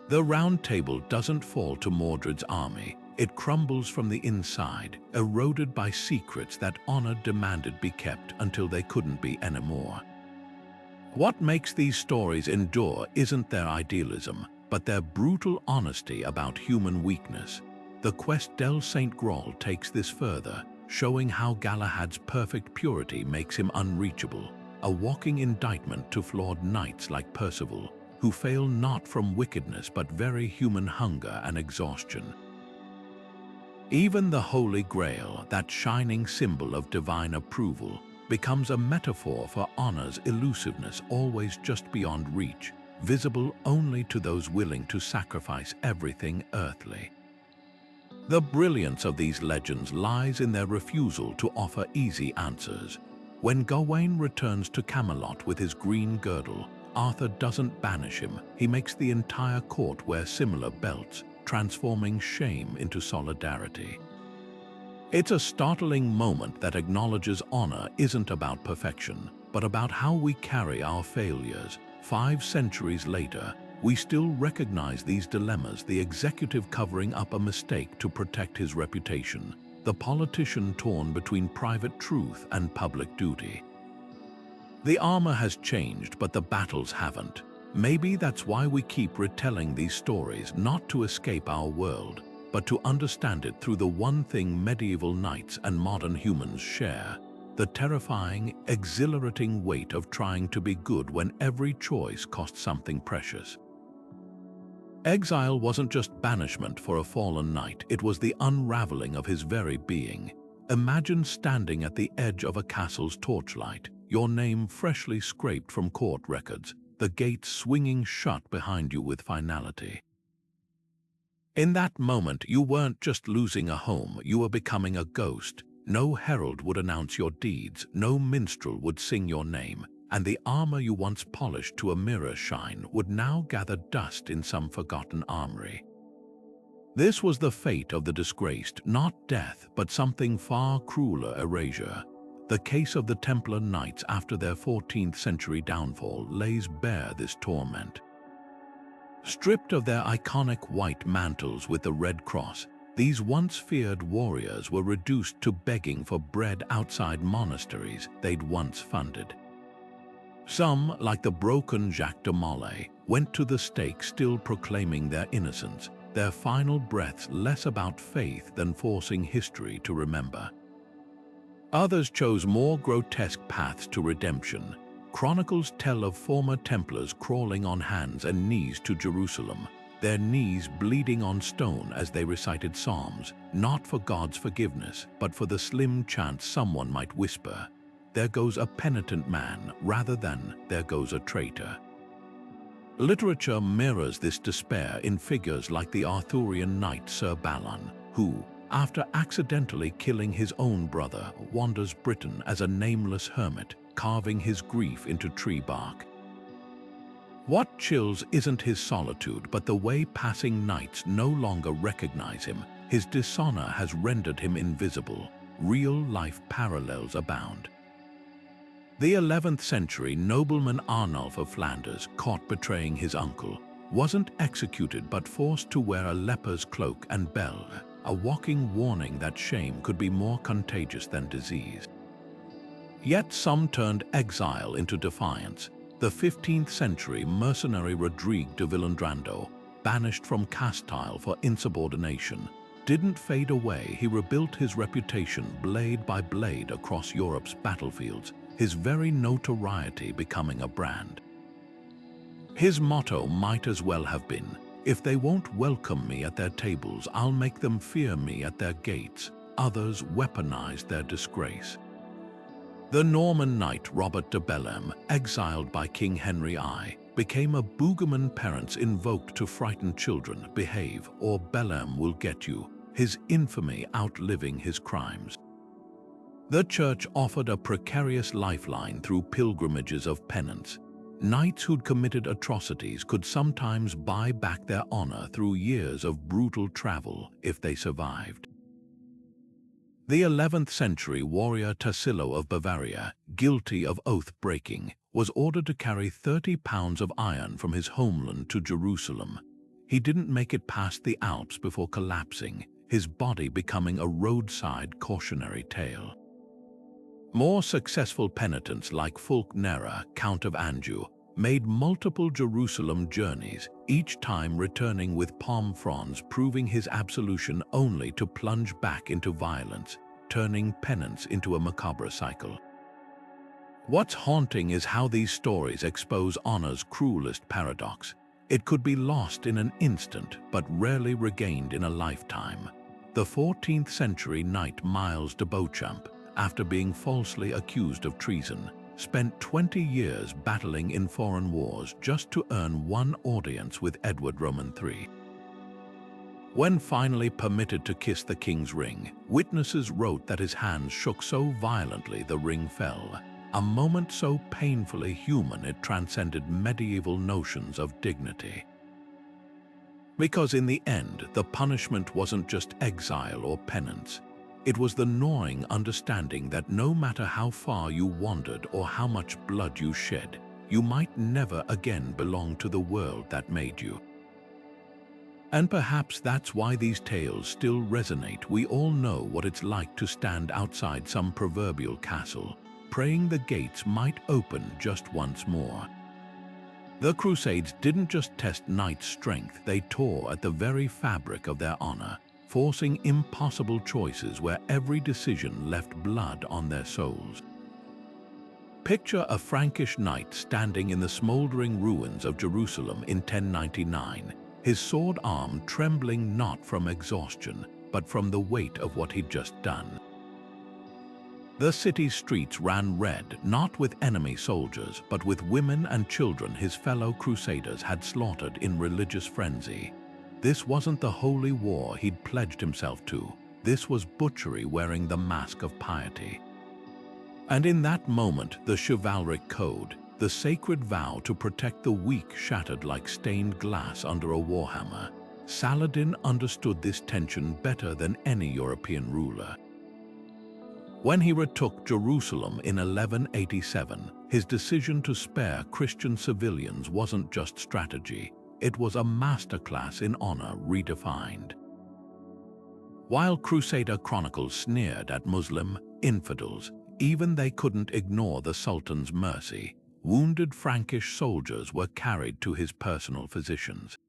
The Round Table doesn't fall to Mordred's army, it crumbles from the inside, eroded by secrets that honor demanded be kept until they couldn't be anymore. What makes these stories endure isn't their idealism, but their brutal honesty about human weakness. The quest del Saint Graal takes this further, showing how Galahad's perfect purity makes him unreachable, a walking indictment to flawed knights like Percival, who fail not from wickedness but very human hunger and exhaustion. Even the Holy Grail, that shining symbol of divine approval, becomes a metaphor for honor's elusiveness, always just beyond reach, visible only to those willing to sacrifice everything earthly. The brilliance of these legends lies in their refusal to offer easy answers. When Gawain returns to Camelot with his green girdle, Arthur doesn't banish him, he makes the entire court wear similar belts, transforming shame into solidarity. It's a startling moment that acknowledges honor isn't about perfection, but about how we carry our failures. 5 centuries later, we still recognize these dilemmas: the executive covering up a mistake to protect his reputation, the politician torn between private truth and public duty. The armor has changed, but the battles haven't. Maybe that's why we keep retelling these stories, not to escape our world, but to understand it through the one thing medieval knights and modern humans share: the terrifying, exhilarating weight of trying to be good when every choice costs something precious. Exile wasn't just banishment for a fallen knight, it was the unraveling of his very being. Imagine standing at the edge of a castle's torchlight, your name freshly scraped from court records, the gates swinging shut behind you with finality. In that moment, you weren't just losing a home, you were becoming a ghost. No herald would announce your deeds, no minstrel would sing your name, and the armor you once polished to a mirror shine would now gather dust in some forgotten armory. This was the fate of the disgraced, not death, but something far crueler: erasure. The case of the Templar Knights after their 14th century downfall lays bare this torment. Stripped of their iconic white mantles with the red cross, these once feared warriors were reduced to begging for bread outside monasteries they'd once funded. Some, like the broken Jacques de Molay, went to the stake still proclaiming their innocence, their final breaths less about faith than forcing history to remember. Others chose more grotesque paths to redemption. Chronicles tell of former Templars crawling on hands and knees to Jerusalem, their knees bleeding on stone as they recited psalms, not for God's forgiveness, but for the slim chance someone might whisper, "There goes a penitent man," rather than "there goes a traitor." Literature mirrors this despair in figures like the Arthurian knight Sir Balon, who, after accidentally killing his own brother, wanders Britain as a nameless hermit, carving his grief into tree bark. What chills isn't his solitude, but the way passing knights no longer recognize him. His dishonor has rendered him invisible. Real-life parallels abound. The 11th century nobleman Arnulf of Flanders, caught betraying his uncle, wasn't executed but forced to wear a leper's cloak and bell, a walking warning that shame could be more contagious than disease. Yet some turned exile into defiance. The 15th century mercenary Rodrigue de Villandrando, banished from Castile for insubordination, didn't fade away. He rebuilt his reputation blade by blade across Europe's battlefields, his very notoriety becoming a brand. His motto might as well have been, "If they won't welcome me at their tables, I'll make them fear me at their gates." Others weaponized their disgrace. The Norman knight Robert de Bellême, exiled by King Henry I, became a boogeyman. Parents invoked to frighten children, "Behave, or Bellême will get you," his infamy outliving his crimes. The Church offered a precarious lifeline through pilgrimages of penance. Knights who'd committed atrocities could sometimes buy back their honor through years of brutal travel if they survived. The 11th century warrior Tassilo of Bavaria, guilty of oath-breaking, was ordered to carry 30 pounds of iron from his homeland to Jerusalem. He didn't make it past the Alps before collapsing, his body becoming a roadside cautionary tale. More successful penitents like Fulk Nerra, Count of Anjou, made multiple Jerusalem journeys, each time returning with palm fronds, proving his absolution only to plunge back into violence, turning penance into a macabre cycle. What's haunting is how these stories expose honor's cruelest paradox. It could be lost in an instant, but rarely regained in a lifetime. The 14th century knight Miles de Beauchamp, after being falsely accused of treason, spent 20 years battling in foreign wars just to earn one audience with Edward Roman III. When finally permitted to kiss the king's ring, witnesses wrote that his hands shook so violently the ring fell, a moment so painfully human it transcended medieval notions of dignity. Because in the end, the punishment wasn't just exile or penance. It was the gnawing understanding that no matter how far you wandered or how much blood you shed, you might never again belong to the world that made you. And perhaps that's why these tales still resonate. We all know what it's like to stand outside some proverbial castle, praying the gates might open just once more. The Crusades didn't just test knights' strength, they tore at the very fabric of their honor, forcing impossible choices where every decision left blood on their souls. Picture a Frankish knight standing in the smoldering ruins of Jerusalem in 1099, his sword arm trembling not from exhaustion, but from the weight of what he'd just done. The city's streets ran red, not with enemy soldiers, but with women and children his fellow crusaders had slaughtered in religious frenzy. This wasn't the holy war he'd pledged himself to. This was butchery wearing the mask of piety. And in that moment, the chivalric code, the sacred vow to protect the weak shattered like stained glass under a warhammer. Saladin understood this tension better than any European ruler. When he retook Jerusalem in 1187, his decision to spare Christian civilians wasn't just strategy, it was a masterclass in honor redefined. While Crusader chronicles sneered at Muslim infidels, even they couldn't ignore the Sultan's mercy. Wounded Frankish soldiers were carried to his personal physicians.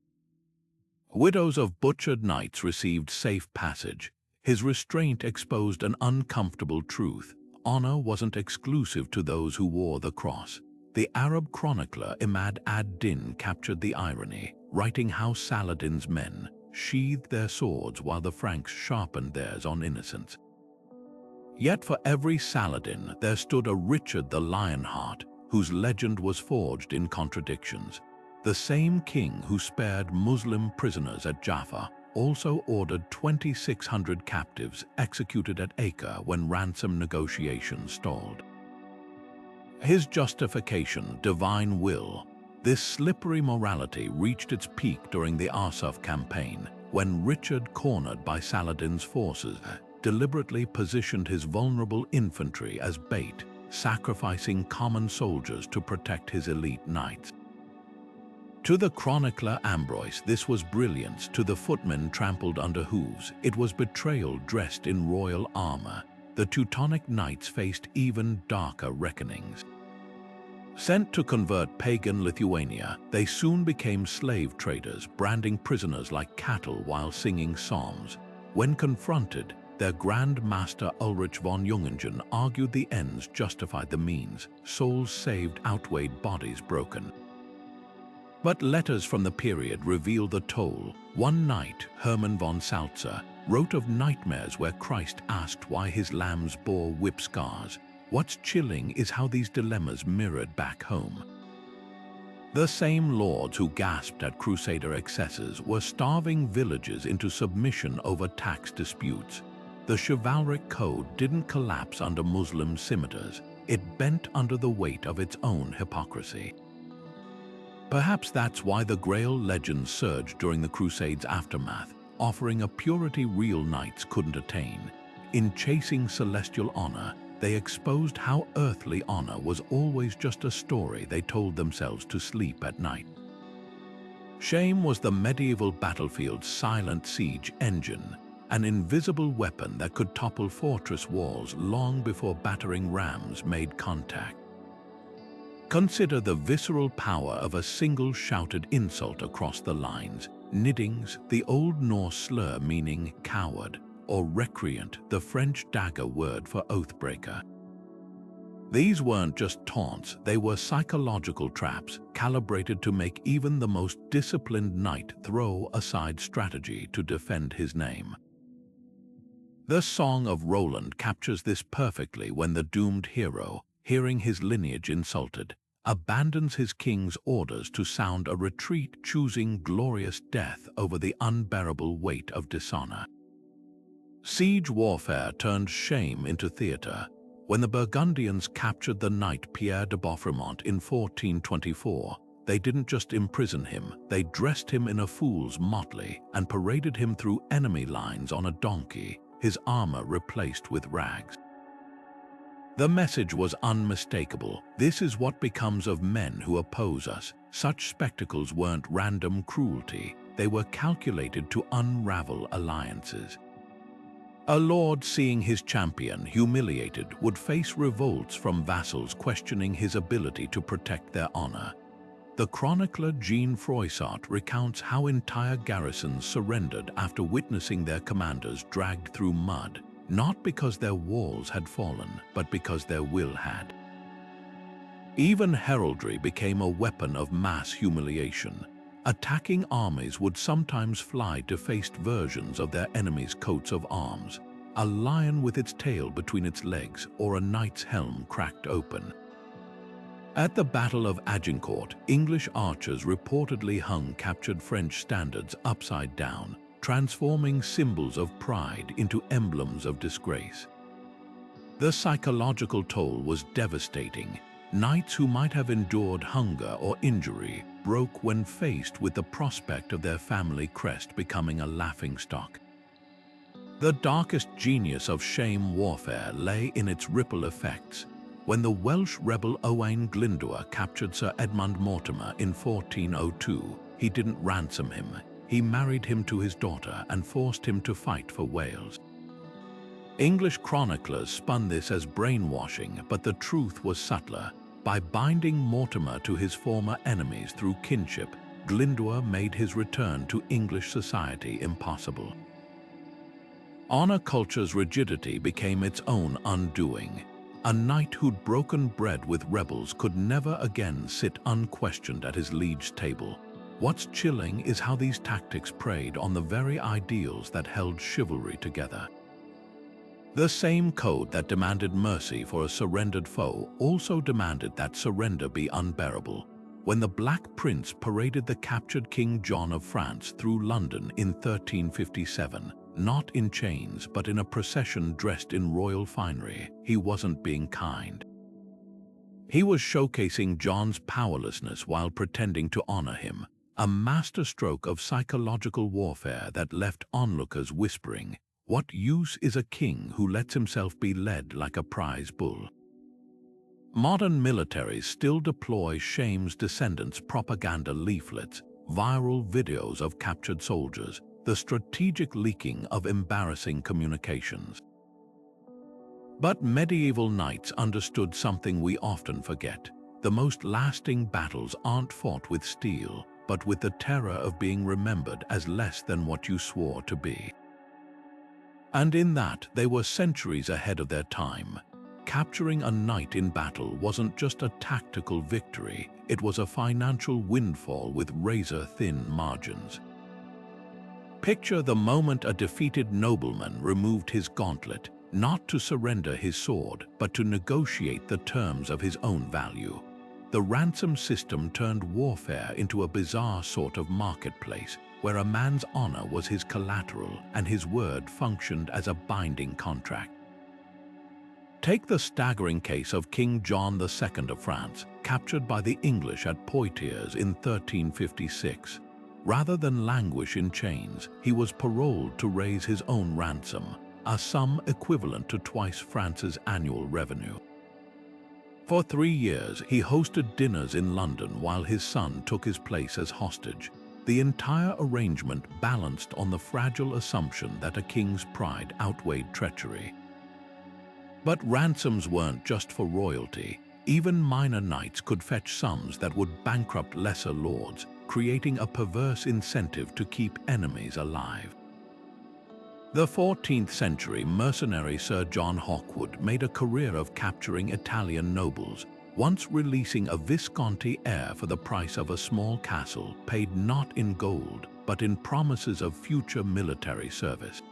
Widows of butchered knights received safe passage. His restraint exposed an uncomfortable truth. Honor wasn't exclusive to those who wore the cross. The Arab chronicler Imad ad-Din captured the irony, writing how Saladin's men sheathed their swords while the Franks sharpened theirs on innocents. Yet for every Saladin there stood a Richard the Lionheart, whose legend was forged in contradictions. The same king who spared Muslim prisoners at Jaffa also ordered 2,600 captives executed at Acre when ransom negotiations stalled. His justification, divine will. This slippery morality reached its peak during the Arsuf campaign, when Richard, cornered by Saladin's forces, deliberately positioned his vulnerable infantry as bait, sacrificing common soldiers to protect his elite knights. To the chronicler Ambroise, this was brilliance. To the footmen trampled under hooves, it was betrayal dressed in royal armor. The Teutonic knights faced even darker reckonings. Sent to convert pagan Lithuania, they soon became slave traders, branding prisoners like cattle while singing psalms. When confronted, their Grand Master Ulrich von Jungingen argued the ends justified the means. Souls saved outweighed bodies broken. But letters from the period reveal the toll. One knight, Hermann von Salza, wrote of nightmares where Christ asked why his lambs bore whip scars. What's chilling is how these dilemmas mirrored back home. The same lords who gasped at Crusader excesses were starving villages into submission over tax disputes. The chivalric code didn't collapse under Muslim scimitars, it bent under the weight of its own hypocrisy. Perhaps that's why the Grail legends surged during the Crusades' aftermath, offering a purity real knights couldn't attain. In chasing celestial honor, they exposed how earthly honor was always just a story they told themselves to sleep at night. Shame was the medieval battlefield's silent siege engine, an invisible weapon that could topple fortress walls long before battering rams made contact. Consider the visceral power of a single shouted insult across the lines. Nidings, the Old Norse slur meaning coward, or recreant, the French dagger word for oathbreaker. These weren't just taunts, they were psychological traps calibrated to make even the most disciplined knight throw aside strategy to defend his name. The Song of Roland captures this perfectly when the doomed hero, hearing his lineage insulted, abandons his king's orders to sound a retreat, choosing glorious death over the unbearable weight of dishonor. Siege warfare turned shame into theater. When the Burgundians captured the knight Pierre de Boffremont in 1424, they didn't just imprison him, they dressed him in a fool's motley and paraded him through enemy lines on a donkey, his armor replaced with rags. The message was unmistakable. This is what becomes of men who oppose us. Such spectacles weren't random cruelty, they were calculated to unravel alliances. A lord seeing his champion humiliated would face revolts from vassals questioning his ability to protect their honor. The chronicler Jean Froissart recounts how entire garrisons surrendered after witnessing their commanders dragged through mud, not because their walls had fallen, but because their will had. Even heraldry became a weapon of mass humiliation. Attacking armies would sometimes fly defaced versions of their enemies' coats of arms, a lion with its tail between its legs or a knight's helm cracked open. At the Battle of Agincourt, English archers reportedly hung captured French standards upside down, transforming symbols of pride into emblems of disgrace. The psychological toll was devastating. Knights who might have endured hunger or injury broke when faced with the prospect of their family crest becoming a laughingstock. The darkest genius of shame warfare lay in its ripple effects. When the Welsh rebel Owain Glyndwr captured Sir Edmund Mortimer in 1402, he didn't ransom him. He married him to his daughter and forced him to fight for Wales. English chroniclers spun this as brainwashing, but the truth was subtler. By binding Mortimer to his former enemies through kinship, Glyndwr made his return to English society impossible. Honor culture's rigidity became its own undoing. A knight who'd broken bread with rebels could never again sit unquestioned at his liege's table. What's chilling is how these tactics preyed on the very ideals that held chivalry together. The same code that demanded mercy for a surrendered foe also demanded that surrender be unbearable. When the Black Prince paraded the captured King John of France through London in 1357, not in chains but in a procession dressed in royal finery, he wasn't being kind. He was showcasing John's powerlessness while pretending to honor him, a masterstroke of psychological warfare that left onlookers whispering, "What use is a king who lets himself be led like a prize bull?" Modern militaries still deploy shame's descendants propaganda leaflets, viral videos of captured soldiers, the strategic leaking of embarrassing communications. But medieval knights understood something we often forget. The most lasting battles aren't fought with steel, but with the terror of being remembered as less than what you swore to be. And in that, they were centuries ahead of their time. Capturing a knight in battle wasn't just a tactical victory, it was a financial windfall with razor-thin margins. Picture the moment a defeated nobleman removed his gauntlet, not to surrender his sword, but to negotiate the terms of his own value. The ransom system turned warfare into a bizarre sort of marketplace, where a man's honor was his collateral and his word functioned as a binding contract. Take the staggering case of King John II of France, captured by the English at Poitiers in 1356. Rather than languish in chains, he was paroled to raise his own ransom, a sum equivalent to twice France's annual revenue. For 3 years, he hosted dinners in London while his son took his place as hostage. The entire arrangement balanced on the fragile assumption that a king's pride outweighed treachery. But ransoms weren't just for royalty. Even minor knights could fetch sums that would bankrupt lesser lords, creating a perverse incentive to keep enemies alive. The 14th century mercenary Sir John Hawkwood made a career of capturing Italian nobles, once releasing a Visconti heir for the price of a small castle paid not in gold, but in promises of future military service.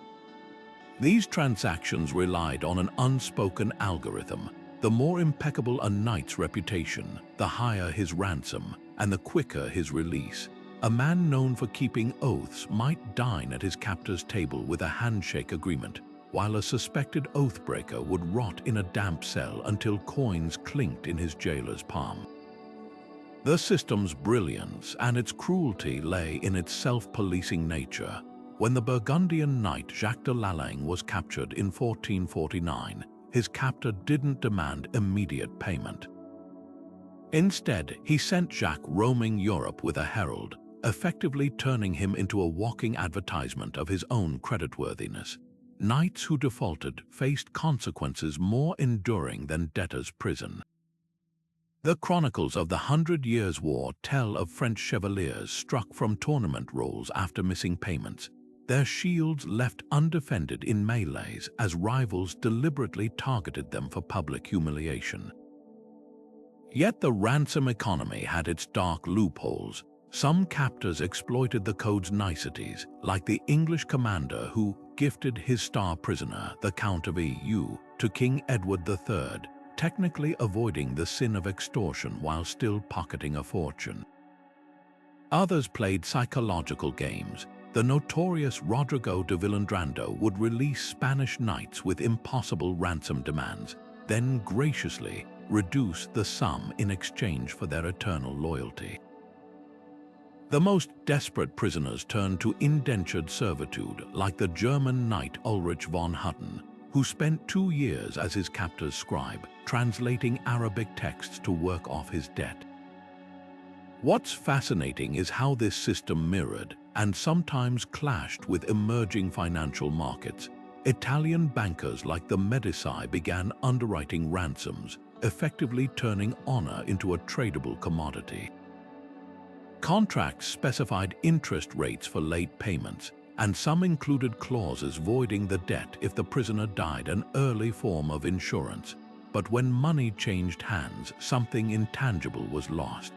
These transactions relied on an unspoken algorithm. The more impeccable a knight's reputation, the higher his ransom, and the quicker his release. A man known for keeping oaths might dine at his captor's table with a handshake agreement, while a suspected oathbreaker would rot in a damp cell until coins clinked in his jailer's palm. The system's brilliance and its cruelty lay in its self-policing nature. When the Burgundian knight Jacques de Lalaing was captured in 1449, his captor didn't demand immediate payment. Instead, he sent Jacques roaming Europe with a herald, effectively turning him into a walking advertisement of his own creditworthiness. Knights who defaulted faced consequences more enduring than debtor's prison. The chronicles of the 100 Years' War tell of French chevaliers struck from tournament rolls after missing payments, their shields left undefended in melees as rivals deliberately targeted them for public humiliation. Yet the ransom economy had its dark loopholes. Some captors exploited the code's niceties, like the English commander who gifted his star prisoner, the Count of Eu, to King Edward III, technically avoiding the sin of extortion while still pocketing a fortune. Others played psychological games. The notorious Rodrigo de Villandrando would release Spanish knights with impossible ransom demands, then graciously, reduce the sum in exchange for their eternal loyalty. The most desperate prisoners turned to indentured servitude, like the German knight Ulrich von Hutten, who spent 2 years as his captor's scribe, translating Arabic texts to work off his debt. What's fascinating is how this system mirrored, and sometimes clashed with, emerging financial markets. Italian bankers like the Medici began underwriting ransoms, effectively turning honor into a tradable commodity. Contracts specified interest rates for late payments, and some included clauses voiding the debt if the prisoner died, an early form of insurance. But when money changed hands, something intangible was lost.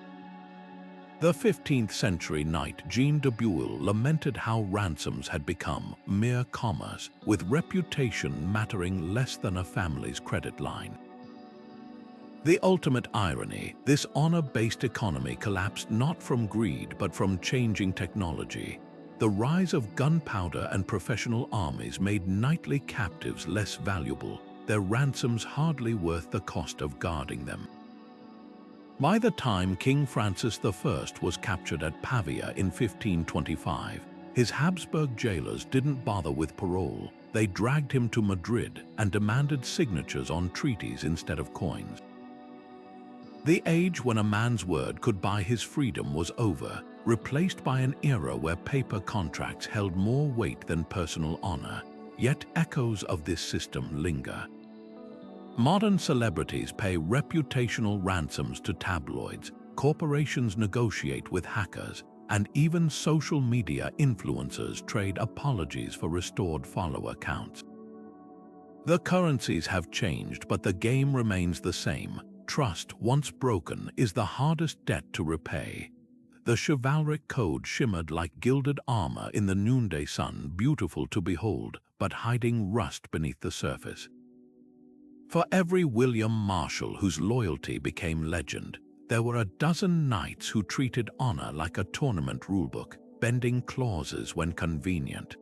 The 15th century knight Jean de Buell lamented how ransoms had become mere commerce, with reputation mattering less than a family's credit line. The ultimate irony, this honor-based economy collapsed not from greed but from changing technology. The rise of gunpowder and professional armies made knightly captives less valuable, their ransoms hardly worth the cost of guarding them. By the time King Francis I was captured at Pavia in 1525, his Habsburg jailers didn't bother with parole. They dragged him to Madrid and demanded signatures on treaties instead of coins. The age when a man's word could buy his freedom was over, replaced by an era where paper contracts held more weight than personal honor. Yet echoes of this system linger. Modern celebrities pay reputational ransoms to tabloids, corporations negotiate with hackers, and even social media influencers trade apologies for restored follower counts. The currencies have changed, but the game remains the same. Trust, once broken, is the hardest debt to repay. The chivalric code shimmered like gilded armor in the noonday sun, beautiful to behold, but hiding rust beneath the surface. For every William Marshall whose loyalty became legend, there were a dozen knights who treated honor like a tournament rulebook, bending clauses when convenient.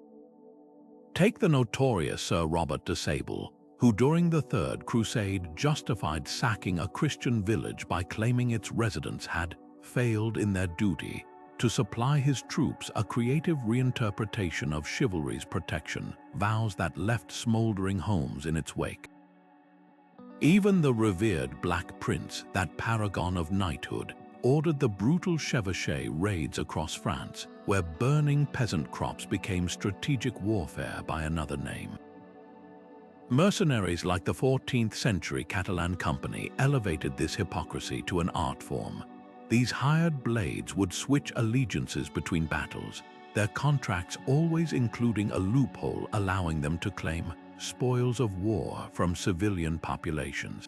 Take the notorious Sir Robert de Sable, who during the Third Crusade justified sacking a Christian village by claiming its residents had failed in their duty to supply his troops a creative reinterpretation of chivalry's protection, vows that left smoldering homes in its wake. Even the revered Black Prince, that paragon of knighthood, ordered the brutal chevauchée raids across France, where burning peasant crops became strategic warfare by another name. Mercenaries like the 14th century Catalan company elevated this hypocrisy to an art form. These hired blades would switch allegiances between battles, their contracts always including a loophole allowing them to claim spoils of war from civilian populations.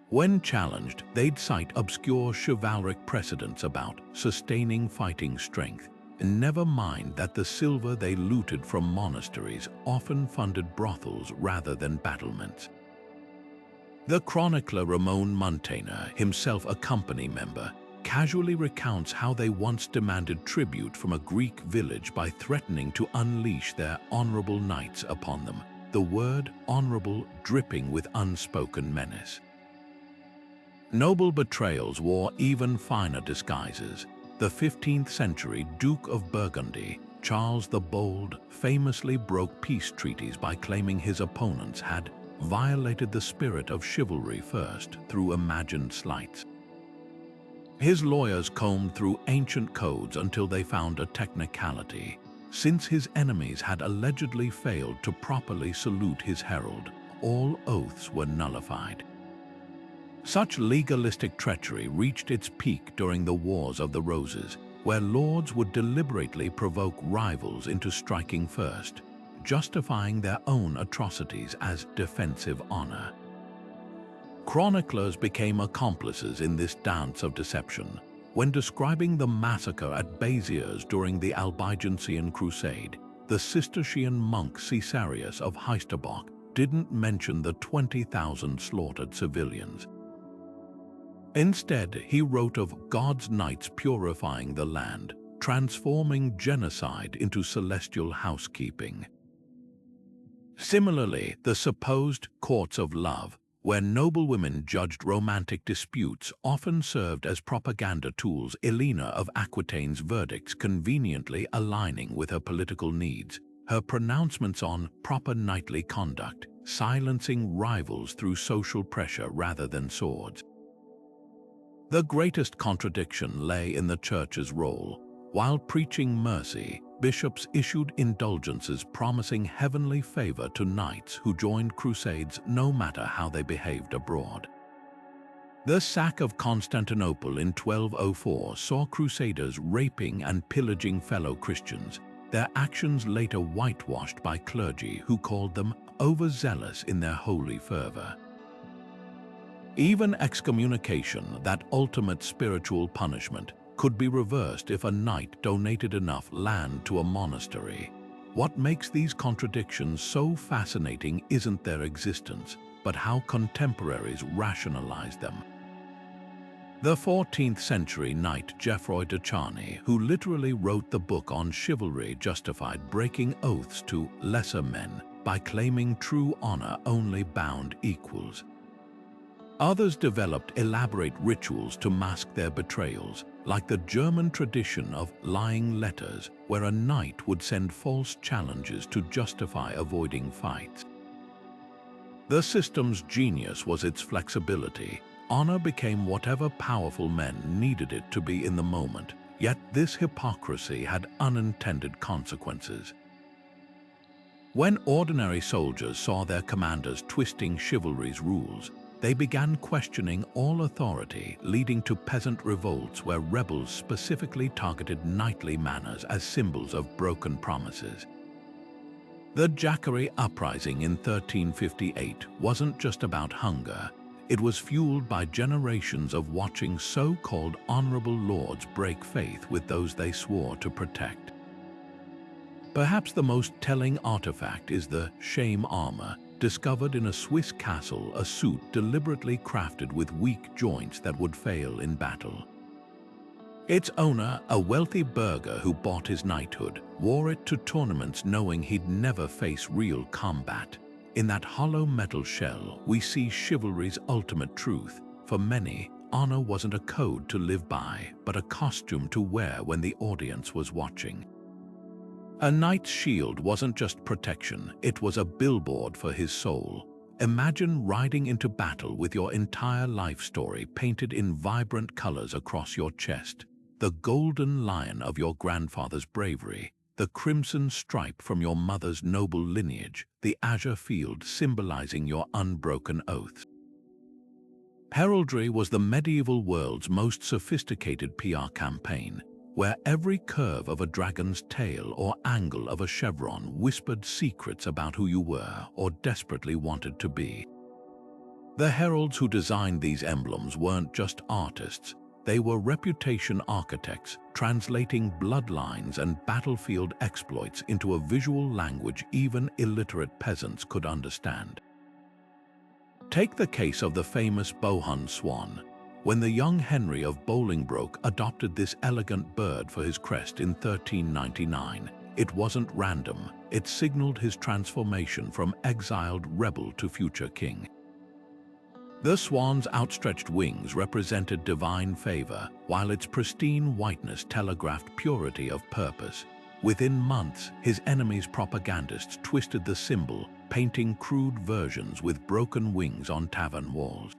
When challenged, they'd cite obscure chivalric precedents about sustaining fighting strength, and never mind that the silver they looted from monasteries often funded brothels rather than battlements. The chronicler Ramon Muntaner, himself a company member, casually recounts how they once demanded tribute from a Greek village by threatening to unleash their honorable knights upon them, the word honorable dripping with unspoken menace. Noble betrayals wore even finer disguises. The 15th century Duke of Burgundy, Charles the Bold, famously broke peace treaties by claiming his opponents had violated the spirit of chivalry first through imagined slights. His lawyers combed through ancient codes until they found a technicality. Since his enemies had allegedly failed to properly salute his herald, all oaths were nullified. Such legalistic treachery reached its peak during the Wars of the Roses, where lords would deliberately provoke rivals into striking first, justifying their own atrocities as defensive honor. Chroniclers became accomplices in this dance of deception. When describing the massacre at Béziers during the Albigensian Crusade, the Cistercian monk Caesarius of Heisterbach didn't mention the 20,000 slaughtered civilians. Instead, he wrote of God's knights purifying the land, transforming genocide into celestial housekeeping. Similarly, the supposed courts of love, where noblewomen judged romantic disputes, often served as propaganda tools, Elena of Aquitaine's verdicts conveniently aligning with her political needs, her pronouncements on proper knightly conduct, silencing rivals through social pressure rather than swords. The greatest contradiction lay in the Church's role. While preaching mercy, bishops issued indulgences promising heavenly favor to knights who joined crusades no matter how they behaved abroad. The sack of Constantinople in 1204 saw crusaders raping and pillaging fellow Christians, their actions later whitewashed by clergy who called them overzealous in their holy fervor. Even excommunication, that ultimate spiritual punishment, could be reversed if a knight donated enough land to a monastery. What makes these contradictions so fascinating isn't their existence, but how contemporaries rationalize them. The 14th century knight Geoffroy de Charny, who literally wrote the book on chivalry, justified breaking oaths to lesser men by claiming true honor only bound equals. Others developed elaborate rituals to mask their betrayals, like the German tradition of lying letters, where a knight would send false challenges to justify avoiding fights. The system's genius was its flexibility. Honor became whatever powerful men needed it to be in the moment, yet this hypocrisy had unintended consequences. When ordinary soldiers saw their commanders twisting chivalry's rules, they began questioning all authority, leading to peasant revolts where rebels specifically targeted knightly manners as symbols of broken promises. The Jacquerie Uprising in 1358 wasn't just about hunger. It was fueled by generations of watching so-called honorable lords break faith with those they swore to protect. Perhaps the most telling artifact is the shame armor, discovered in a Swiss castle, a suit deliberately crafted with weak joints that would fail in battle. Its owner, a wealthy burgher who bought his knighthood, wore it to tournaments knowing he'd never face real combat. In that hollow metal shell, we see chivalry's ultimate truth. For many, honor wasn't a code to live by, but a costume to wear when the audience was watching. A knight's shield wasn't just protection, it was a billboard for his soul. Imagine riding into battle with your entire life story painted in vibrant colors across your chest. The golden lion of your grandfather's bravery, the crimson stripe from your mother's noble lineage, the azure field symbolizing your unbroken oaths. Heraldry was the medieval world's most sophisticated PR campaign, where every curve of a dragon's tail or angle of a chevron whispered secrets about who you were or desperately wanted to be. The heralds who designed these emblems weren't just artists, they were reputation architects, translating bloodlines and battlefield exploits into a visual language even illiterate peasants could understand. Take the case of the famous Bohun swan. When the young Henry of Bolingbroke adopted this elegant bird for his crest in 1399, it wasn't random. It signaled his transformation from exiled rebel to future king. The swan's outstretched wings represented divine favor, while its pristine whiteness telegraphed purity of purpose. Within months, his enemies' propagandists twisted the symbol, painting crude versions with broken wings on tavern walls.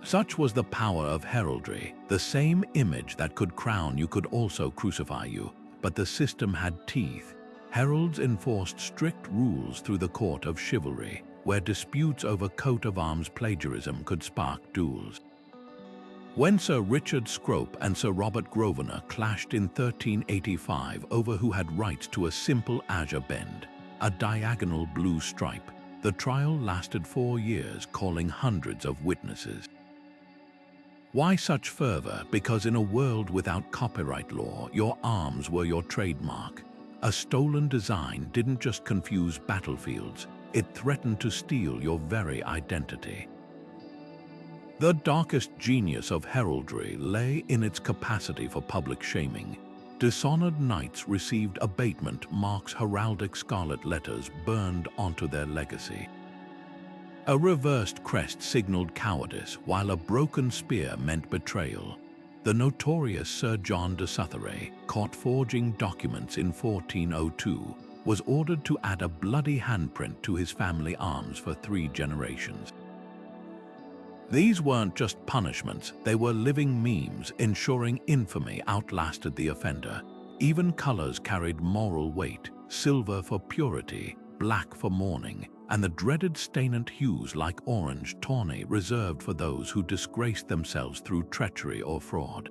Such was the power of heraldry. The same image that could crown you could also crucify you, but the system had teeth. Heralds enforced strict rules through the court of chivalry, where disputes over coat of arms plagiarism could spark duels. When Sir Richard Scrope and Sir Robert Grosvenor clashed in 1385 over who had rights to a simple azure bend, a diagonal blue stripe, the trial lasted 4 years, calling hundreds of witnesses. Why such fervor? Because in a world without copyright law, your arms were your trademark. A stolen design didn't just confuse battlefields, it threatened to steal your very identity. The darkest genius of heraldry lay in its capacity for public shaming. Dishonored knights received abatement marks, heraldic scarlet letters burned onto their legacy. A reversed crest signaled cowardice, while a broken spear meant betrayal. The notorious Sir John de Decipher, caught forging documents in 1402, was ordered to add a bloody handprint to his family arms for 3 generations. These weren't just punishments, they were living memes, ensuring infamy outlasted the offender. Even colors carried moral weight: silver for purity, black for mourning, and the dreaded stainant hues like orange, tawny, reserved for those who disgraced themselves through treachery or fraud.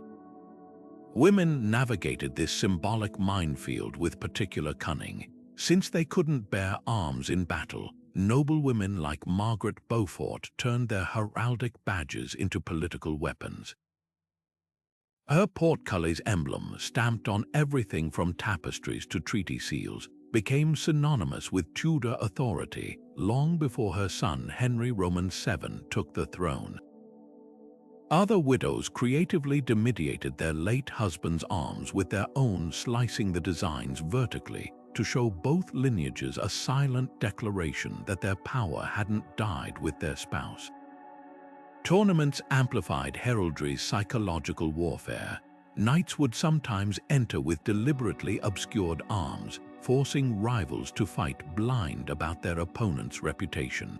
Women navigated this symbolic minefield with particular cunning. Since they couldn't bear arms in battle, noblewomen like Margaret Beaufort turned their heraldic badges into political weapons. Her portcullis emblem, stamped on everything from tapestries to treaty seals, became synonymous with Tudor authority long before her son Henry Roman VII took the throne. Other widows creatively delineated their late husband's arms with their own, slicing the designs vertically to show both lineages a silent declaration that their power hadn't died with their spouse. Tournaments amplified heraldry's psychological warfare. Knights would sometimes enter with deliberately obscured arms, forcing rivals to fight blind about their opponent's reputation.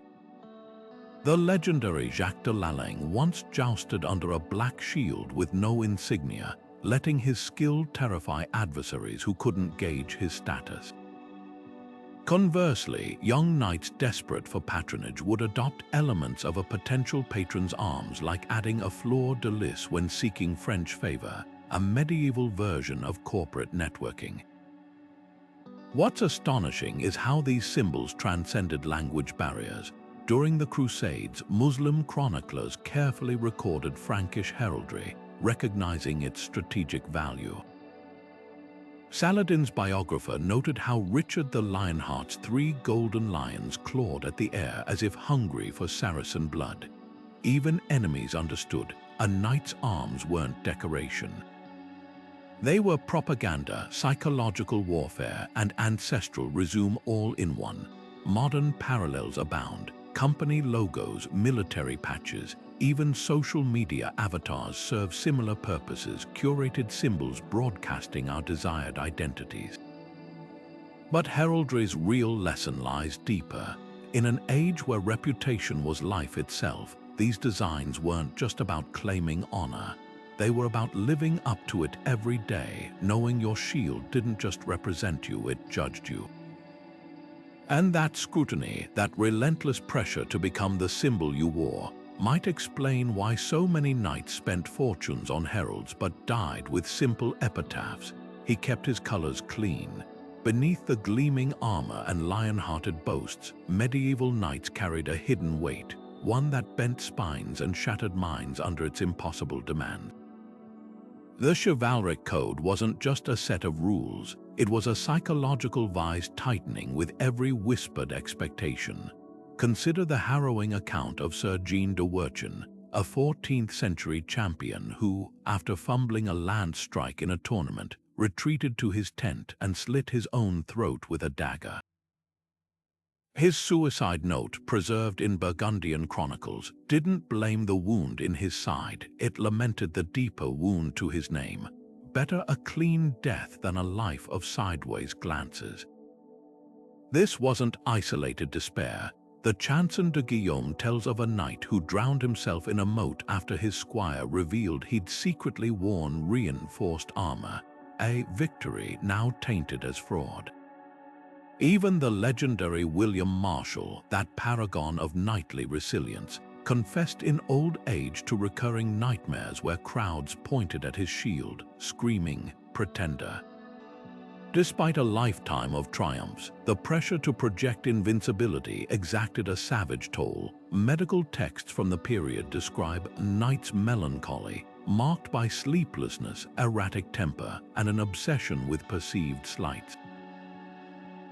The legendary Jacques de Lalaing once jousted under a black shield with no insignia, letting his skill terrify adversaries who couldn't gauge his status. Conversely, young knights desperate for patronage would adopt elements of a potential patron's arms, like adding a fleur-de-lis when seeking French favor, a medieval version of corporate networking. What's astonishing is how these symbols transcended language barriers. During the Crusades, Muslim chroniclers carefully recorded Frankish heraldry, recognizing its strategic value. Saladin's biographer noted how Richard the Lionheart's 3 golden lions clawed at the air as if hungry for Saracen blood. Even enemies understood a knight's arms weren't decoration. They were propaganda, psychological warfare, and ancestral resume all in one. Modern parallels abound: company logos, military patches, even social media avatars serve similar purposes, curated symbols broadcasting our desired identities. But heraldry's real lesson lies deeper. In an age where reputation was life itself, these designs weren't just about claiming honor. They were about living up to it every day, knowing your shield didn't just represent you, it judged you. And that scrutiny, that relentless pressure to become the symbol you wore, might explain why so many knights spent fortunes on heralds but died with simple epitaphs. He kept his colors clean. Beneath the gleaming armor and lion-hearted boasts, medieval knights carried a hidden weight, one that bent spines and shattered minds under its impossible demand. The chivalric code wasn't just a set of rules, it was a psychological vise tightening with every whispered expectation. Consider the harrowing account of Sir Jean de Werchen, a 14th-century champion who, after fumbling a lance strike in a tournament, retreated to his tent and slit his own throat with a dagger. His suicide note, preserved in Burgundian chronicles, didn't blame the wound in his side, it lamented the deeper wound to his name. Better a clean death than a life of sideways glances. This wasn't isolated despair. The Chanson de Guillaume tells of a knight who drowned himself in a moat after his squire revealed he'd secretly worn reinforced armor, a victory now tainted as fraud. Even the legendary William Marshall, that paragon of knightly resilience, confessed in old age to recurring nightmares where crowds pointed at his shield, screaming, "Pretender." Despite a lifetime of triumphs, the pressure to project invincibility exacted a savage toll. Medical texts from the period describe a knight's melancholy, marked by sleeplessness, erratic temper, and an obsession with perceived slights.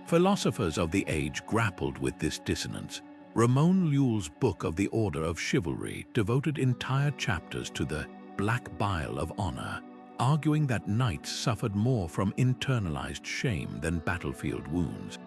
Philosophers of the age grappled with this dissonance. Ramon Lull's Book of the Order of Chivalry devoted entire chapters to the black bile of honor, arguing that knights suffered more from internalized shame than battlefield wounds.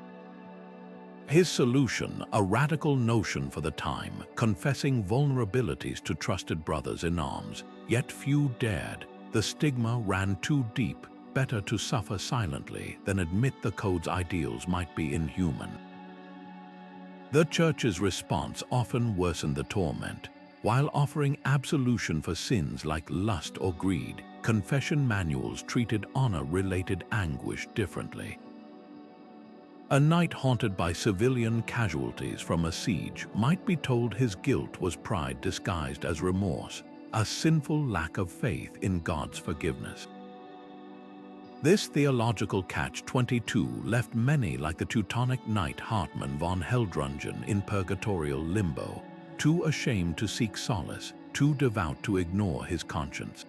His solution, a radical notion for the time, confessing vulnerabilities to trusted brothers in arms, yet few dared. The stigma ran too deep. Better to suffer silently than admit the code's ideals might be inhuman. The Church's response often worsened the torment. While offering absolution for sins like lust or greed, confession manuals treated honor-related anguish differently. A knight haunted by civilian casualties from a siege might be told his guilt was pride disguised as remorse, a sinful lack of faith in God's forgiveness. This theological catch-22 left many like the Teutonic knight Hartmann von Heldrungen in purgatorial limbo, too ashamed to seek solace, too devout to ignore his conscience.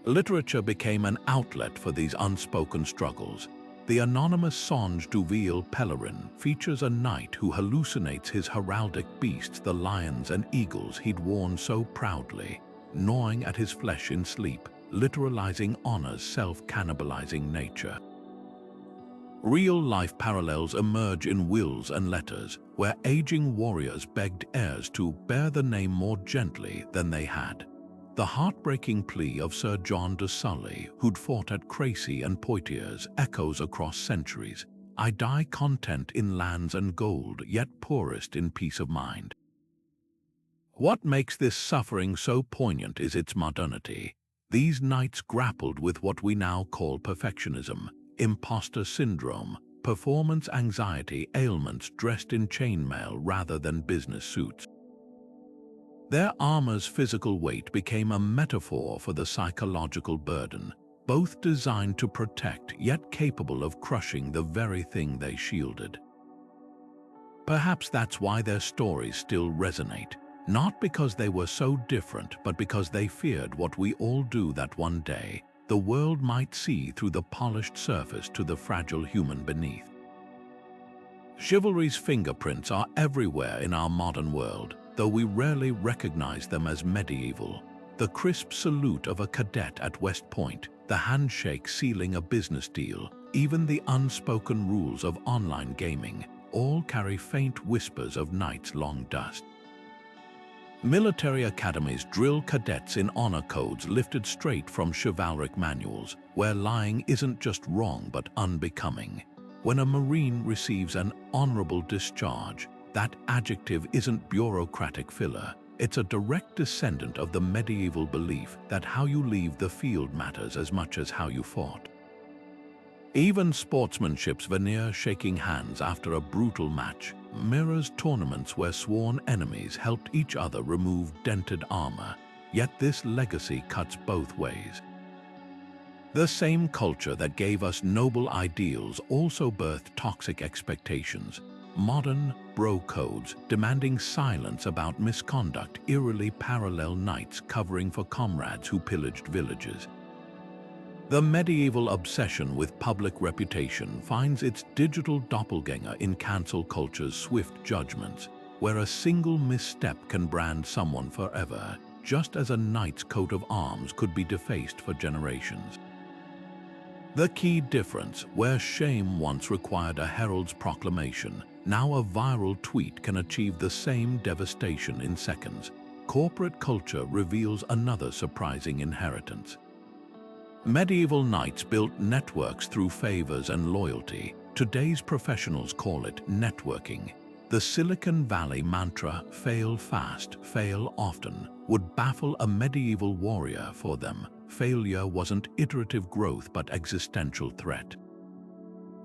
Literature became an outlet for these unspoken struggles. The anonymous Songe Duville Pellerin features a knight who hallucinates his heraldic beasts, the lions and eagles he'd worn so proudly, gnawing at his flesh in sleep, literalizing honor's self-cannibalizing nature. Real-life parallels emerge in wills and letters, where aging warriors begged heirs to bear the name more gently than they had. The heartbreaking plea of Sir John de Sully, who'd fought at Crécy and Poitiers, echoes across centuries. I die content in lands and gold, yet poorest in peace of mind. What makes this suffering so poignant is its modernity. These knights grappled with what we now call perfectionism, imposter syndrome, performance anxiety, ailments dressed in chainmail rather than business suits. Their armor's physical weight became a metaphor for the psychological burden, both designed to protect yet capable of crushing the very thing they shielded. Perhaps that's why their stories still resonate. Not because they were so different, but because they feared what we all do, that one day the world might see through the polished surface to the fragile human beneath. Chivalry's fingerprints are everywhere in our modern world, though we rarely recognize them as medieval. The crisp salute of a cadet at West Point, the handshake sealing a business deal, even the unspoken rules of online gaming, all carry faint whispers of knights-long dust. Military academies drill cadets in honor codes lifted straight from chivalric manuals, where lying isn't just wrong but unbecoming. When a Marine receives an honorable discharge, that adjective isn't bureaucratic filler. It's a direct descendant of the medieval belief that how you leave the field matters as much as how you fought. Even sportsmanship's veneer, shaking hands after a brutal match, mirrors tournaments where sworn enemies helped each other remove dented armor, yet this legacy cuts both ways. The same culture that gave us noble ideals also birthed toxic expectations, modern bro codes demanding silence about misconduct, eerily parallel knights covering for comrades who pillaged villages. The medieval obsession with public reputation finds its digital doppelganger in cancel culture's swift judgments, where a single misstep can brand someone forever, just as a knight's coat of arms could be defaced for generations. The key difference, where shame once required a herald's proclamation, now a viral tweet can achieve the same devastation in seconds. Corporate culture reveals another surprising inheritance. Medieval knights built networks through favors and loyalty. Today's professionals call it networking. The Silicon Valley mantra, fail fast, fail often, would baffle a medieval warrior. For them, failure wasn't iterative growth but existential threat.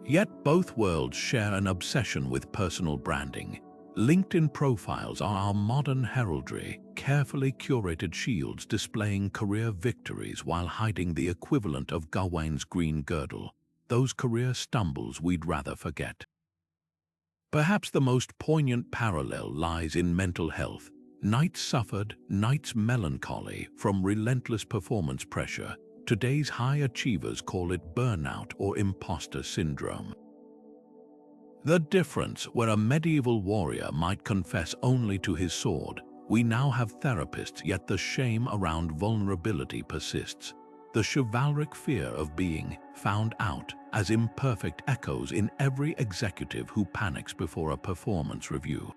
Yet both worlds share an obsession with personal branding. LinkedIn profiles are our modern heraldry, carefully curated shields displaying career victories while hiding the equivalent of Gawain's green girdle, those career stumbles we'd rather forget. Perhaps the most poignant parallel lies in mental health. Knights suffered, knights melancholy from relentless performance pressure. Today's high achievers call it burnout or imposter syndrome. The difference, where a medieval warrior might confess only to his sword, we now have therapists, yet the shame around vulnerability persists. the chivalric fear of being found out as imperfect echoes in every executive who panics before a performance review.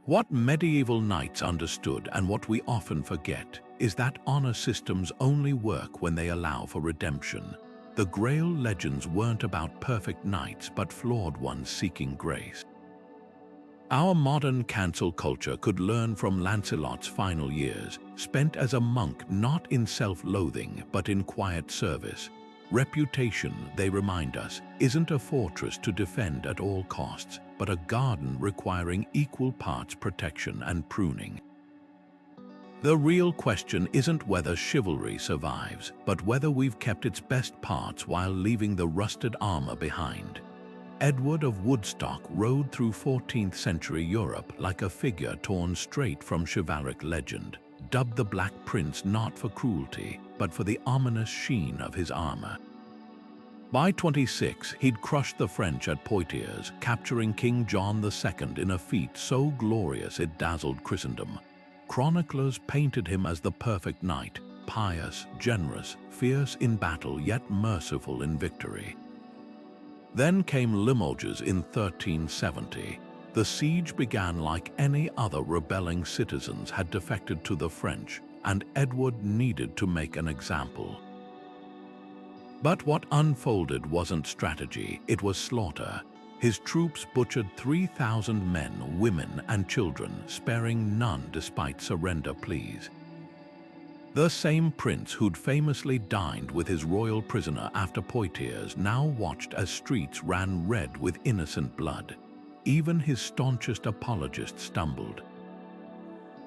What medieval knights understood, and what we often forget, is that honor systems only work when they allow for redemption. The Grail legends weren't about perfect knights, but flawed ones seeking grace. Our modern cancel culture could learn from Lancelot's final years, spent as a monk not in self-loathing but in quiet service. Reputation, they remind us, isn't a fortress to defend at all costs, but a garden requiring equal parts protection and pruning. The real question isn't whether chivalry survives, but whether we've kept its best parts while leaving the rusted armor behind. Edward of Woodstock rode through 14th century Europe like a figure torn straight from chivalric legend, dubbed the Black Prince not for cruelty, but for the ominous sheen of his armor. By 26, he'd crushed the French at Poitiers, capturing King John II in a feat so glorious it dazzled Christendom. Chroniclers painted him as the perfect knight, pious, generous, fierce in battle yet merciful in victory. Then came Limoges in 1370. The siege began like any other rebelling citizens had defected to the French, and Edward needed to make an example. But what unfolded wasn't strategy, it was slaughter. His troops butchered 3,000 men, women, and children, sparing none despite surrender pleas. The same prince who'd famously dined with his royal prisoner after Poitiers now watched as streets ran red with innocent blood. Even his staunchest apologists stumbled.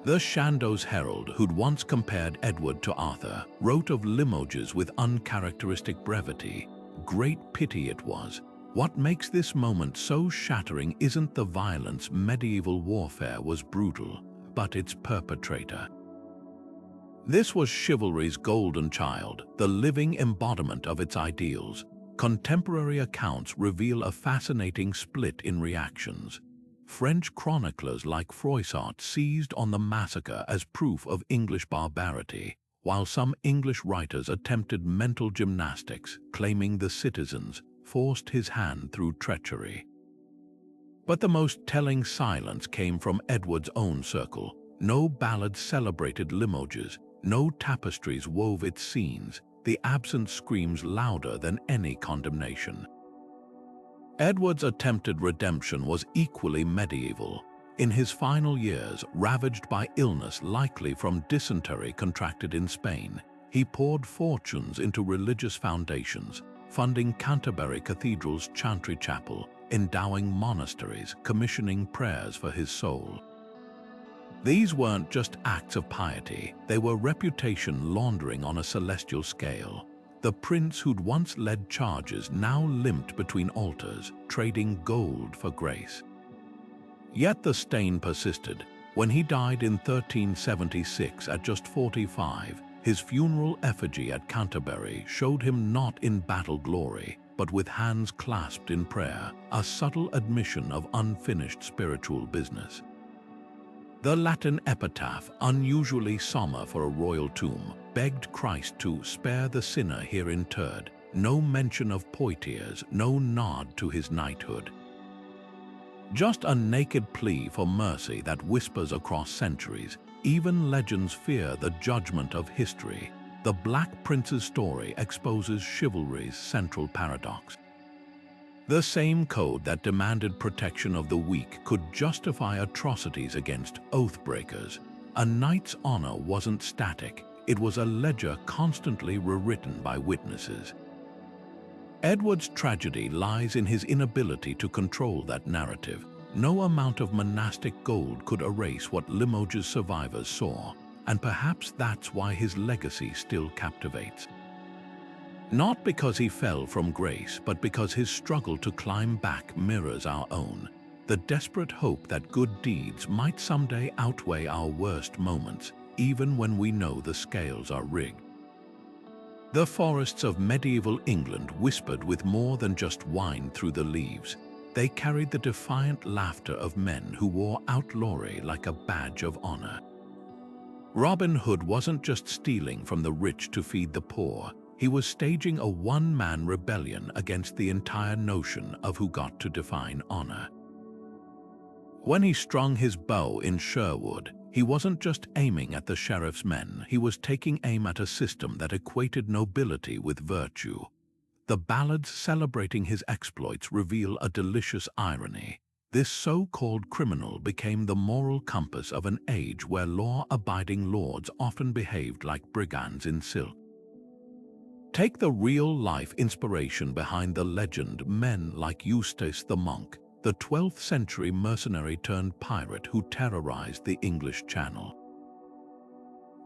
The Chandos Herald, who'd once compared Edward to Arthur, wrote of Limoges with uncharacteristic brevity. Great pity it was. What makes this moment so shattering isn't the violence. Medieval warfare was brutal, but its perpetrator. This was chivalry's golden child, the living embodiment of its ideals. Contemporary accounts reveal a fascinating split in reactions. French chroniclers like Froissart seized on the massacre as proof of English barbarity, while some English writers attempted mental gymnastics, claiming the citizens forced his hand through treachery. But the most telling silence came from Edward's own circle. No ballads celebrated Limoges, no tapestries wove its scenes. The absence screams louder than any condemnation. Edward's attempted redemption was equally medieval. In his final years, ravaged by illness likely from dysentery contracted in Spain, he poured fortunes into religious foundations, funding Canterbury Cathedral's chantry chapel, endowing monasteries, commissioning prayers for his soul. These weren't just acts of piety, they were reputation laundering on a celestial scale. The prince who'd once led charges now limped between altars, trading gold for grace. Yet the stain persisted. When he died in 1376 at just 45, his funeral effigy at Canterbury showed him not in battle glory, but with hands clasped in prayer, a subtle admission of unfinished spiritual business. The Latin epitaph, unusually somber for a royal tomb, begged Christ to spare the sinner here interred. No mention of Poitiers, no nod to his knighthood. Just a naked plea for mercy that whispers across centuries. Even legends fear the judgment of history. The Black Prince's story exposes chivalry's central paradox. The same code that demanded protection of the weak could justify atrocities against oath-breakers. A knight's honor wasn't static, it was a ledger constantly rewritten by witnesses. Edward's tragedy lies in his inability to control that narrative. No amount of monastic gold could erase what Limoges' survivors saw, and perhaps that's why his legacy still captivates. Not because he fell from grace, but because his struggle to climb back mirrors our own. The desperate hope that good deeds might someday outweigh our worst moments, even when we know the scales are rigged. The forests of medieval England whispered with more than just wine through the leaves. They carried the defiant laughter of men who wore outlawry like a badge of honor. Robin Hood wasn't just stealing from the rich to feed the poor. He was staging a one-man rebellion against the entire notion of who got to define honor. When he strung his bow in Sherwood, he wasn't just aiming at the sheriff's men, he was taking aim at a system that equated nobility with virtue. The ballads celebrating his exploits reveal a delicious irony. This so-called criminal became the moral compass of an age where law-abiding lords often behaved like brigands in silk. Take the real-life inspiration behind the legend men like Eustace the Monk, the 12th century mercenary turned pirate who terrorized the English Channel.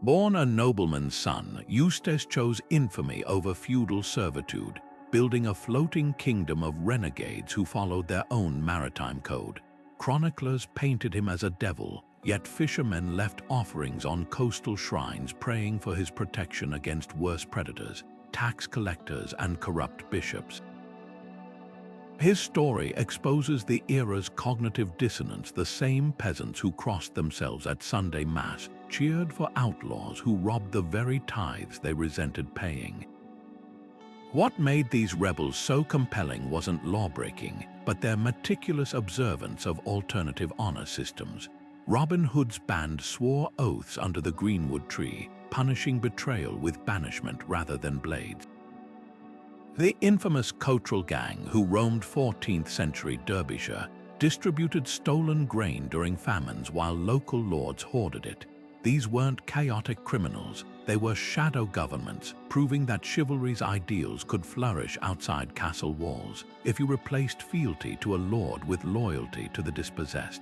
Born a nobleman's son, Eustace chose infamy over feudal servitude, building a floating kingdom of renegades who followed their own maritime code. Chroniclers painted him as a devil, yet fishermen left offerings on coastal shrines praying for his protection against worse predators, tax collectors and corrupt bishops. His story exposes the era's cognitive dissonance. The same peasants who crossed themselves at Sunday Mass cheered for outlaws who robbed the very tithes they resented paying. What made these rebels so compelling wasn't law-breaking, but their meticulous observance of alternative honor systems. Robin Hood's band swore oaths under the greenwood tree, punishing betrayal with banishment rather than blades. The infamous Cotterell gang, who roamed 14th century Derbyshire, distributed stolen grain during famines while local lords hoarded it. These weren't chaotic criminals, they were shadow governments, proving that chivalry's ideals could flourish outside castle walls if you replaced fealty to a lord with loyalty to the dispossessed.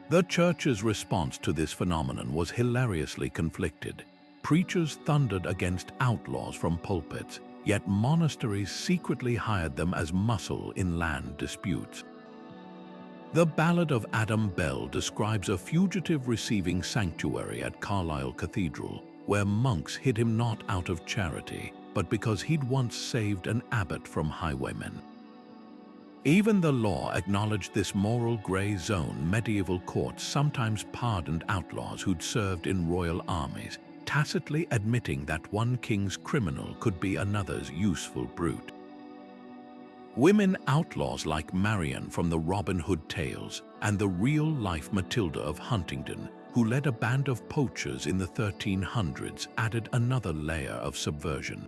The church's response to this phenomenon was hilariously conflicted. Preachers thundered against outlaws from pulpits, yet monasteries secretly hired them as muscle in land disputes. The Ballad of Adam Bell describes a fugitive receiving sanctuary at Carlisle Cathedral, where monks hid him not out of charity, but because he'd once saved an abbot from highwaymen. Even the law acknowledged this moral gray zone. Medieval courts sometimes pardoned outlaws who'd served in royal armies, tacitly admitting that one king's criminal could be another's useful brute. Women outlaws like Marian from the Robin Hood tales and the real-life Matilda of Huntingdon, who led a band of poachers in the 1300s, added another layer of subversion.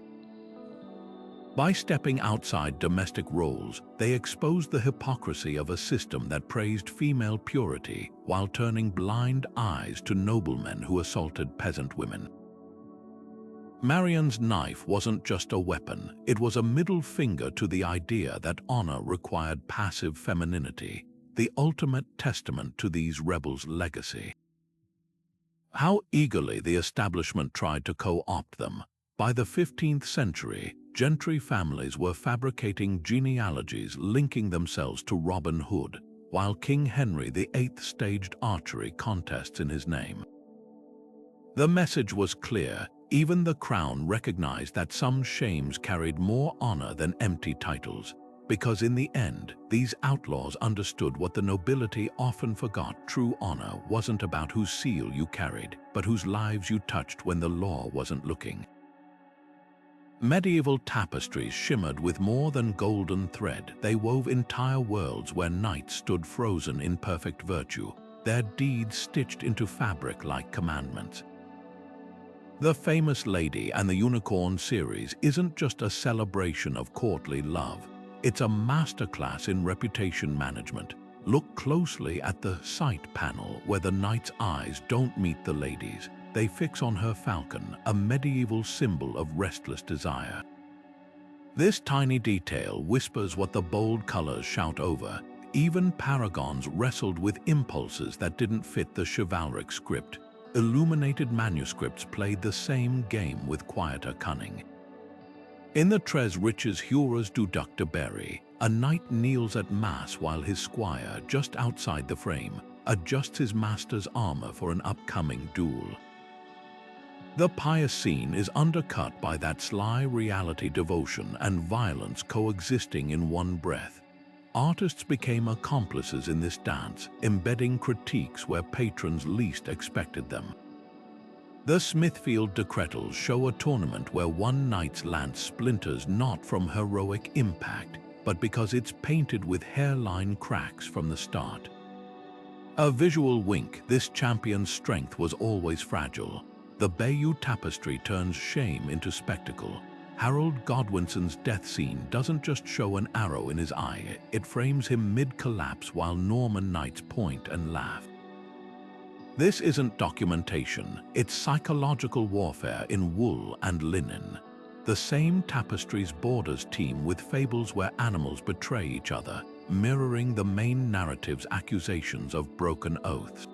By stepping outside domestic roles, they exposed the hypocrisy of a system that praised female purity while turning blind eyes to noblemen who assaulted peasant women. Marian's knife wasn't just a weapon, it was a middle finger to the idea that honor required passive femininity, the ultimate testament to these rebels' legacy. How eagerly the establishment tried to co-opt them. By the 15th century, gentry families were fabricating genealogies linking themselves to Robin Hood, while King Henry VIII staged archery contests in his name. The message was clear. Even the crown recognized that some shames carried more honor than empty titles, because in the end, these outlaws understood what the nobility often forgot. True honor wasn't about whose seal you carried, but whose lives you touched when the law wasn't looking. Medieval tapestries shimmered with more than golden thread. They wove entire worlds where knights stood frozen in perfect virtue, their deeds stitched into fabric like commandments. The Famous Lady and the Unicorn series isn't just a celebration of courtly love, it's a masterclass in reputation management. Look closely at the sight panel where the knight's eyes don't meet the lady's. They fix on her falcon, a medieval symbol of restless desire. This tiny detail whispers what the bold colors shout over. Even paragons wrestled with impulses that didn't fit the chivalric script. Illuminated manuscripts played the same game with quieter cunning. In the Tres Riches Jures du Duc de Berry, a knight kneels at mass while his squire, just outside the frame, adjusts his master's armor for an upcoming duel. The pious scene is undercut by that sly reality, devotion and violence coexisting in one breath. Artists became accomplices in this dance, embedding critiques where patrons least expected them. The Smithfield decretals show a tournament where one knight's lance splinters not from heroic impact, but because it's painted with hairline cracks from the start. A visual wink, this champion's strength was always fragile. The Bayeux Tapestry turns shame into spectacle. Harold Godwinson's death scene doesn't just show an arrow in his eye, it frames him mid-collapse while Norman knights point and laugh. This isn't documentation, it's psychological warfare in wool and linen. The same tapestry's borders teem with fables where animals betray each other, mirroring the main narrative's accusations of broken oaths.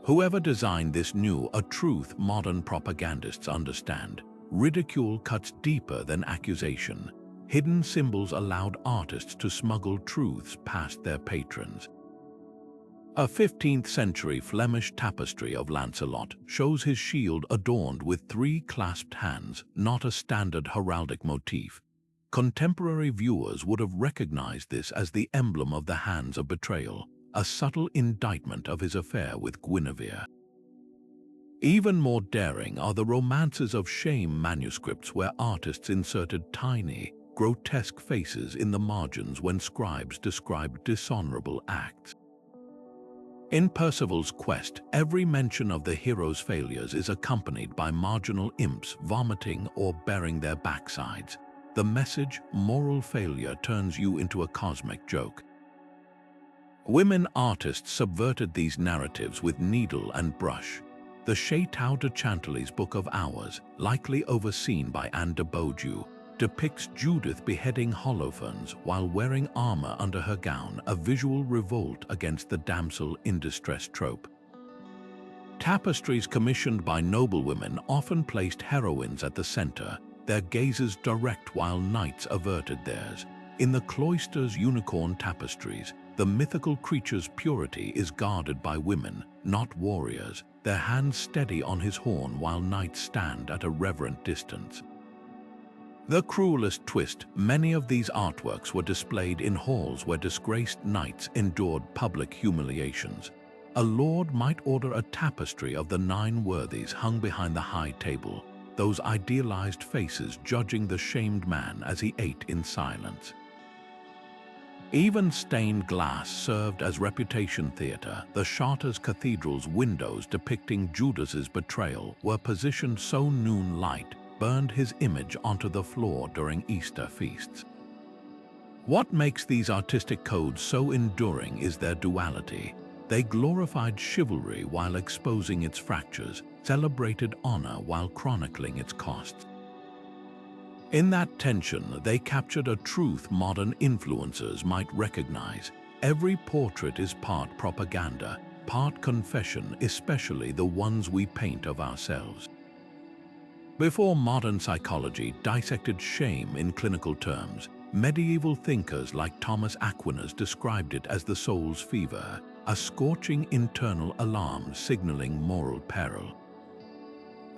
Whoever designed this knew a truth modern propagandists understand. Ridicule cuts deeper than accusation. Hidden symbols allowed artists to smuggle truths past their patrons. A 15th century Flemish tapestry of Lancelot shows his shield adorned with 3 clasped hands, not a standard heraldic motif. Contemporary viewers would have recognized this as the emblem of the hands of betrayal, a subtle indictment of his affair with Guinevere. Even more daring are the romances of shame manuscripts where artists inserted tiny, grotesque faces in the margins when scribes described dishonorable acts. In Percival's quest, every mention of the hero's failures is accompanied by marginal imps vomiting or baring their backsides. The message, moral failure, turns you into a cosmic joke. Women artists subverted these narratives with needle and brush. The Chateau de Chantilly's Book of Hours, likely overseen by Anne de Beaujeu, depicts Judith beheading Holofernes while wearing armor under her gown, a visual revolt against the damsel in distress trope. Tapestries commissioned by noblewomen often placed heroines at the center, their gazes direct while knights averted theirs. In the cloister's unicorn tapestries, the mythical creature's purity is guarded by women, not warriors, their hands steady on his horn while knights stand at a reverent distance. The cruelest twist, many of these artworks were displayed in halls where disgraced knights endured public humiliations. A lord might order a tapestry of the 9 worthies hung behind the high table, those idealized faces judging the shamed man as he ate in silence. Even stained glass served as reputation theater. The Chartres Cathedral's windows depicting Judas's betrayal were positioned so noon light burned his image onto the floor during Easter feasts. What makes these artistic codes so enduring is their duality. They glorified chivalry while exposing its fractures, celebrated honor while chronicling its costs. In that tension, they captured a truth modern influencers might recognize. Every portrait is part propaganda, part confession, especially the ones we paint of ourselves. Before modern psychology dissected shame in clinical terms, medieval thinkers like Thomas Aquinas described it as the soul's fever, a scorching internal alarm signaling moral peril.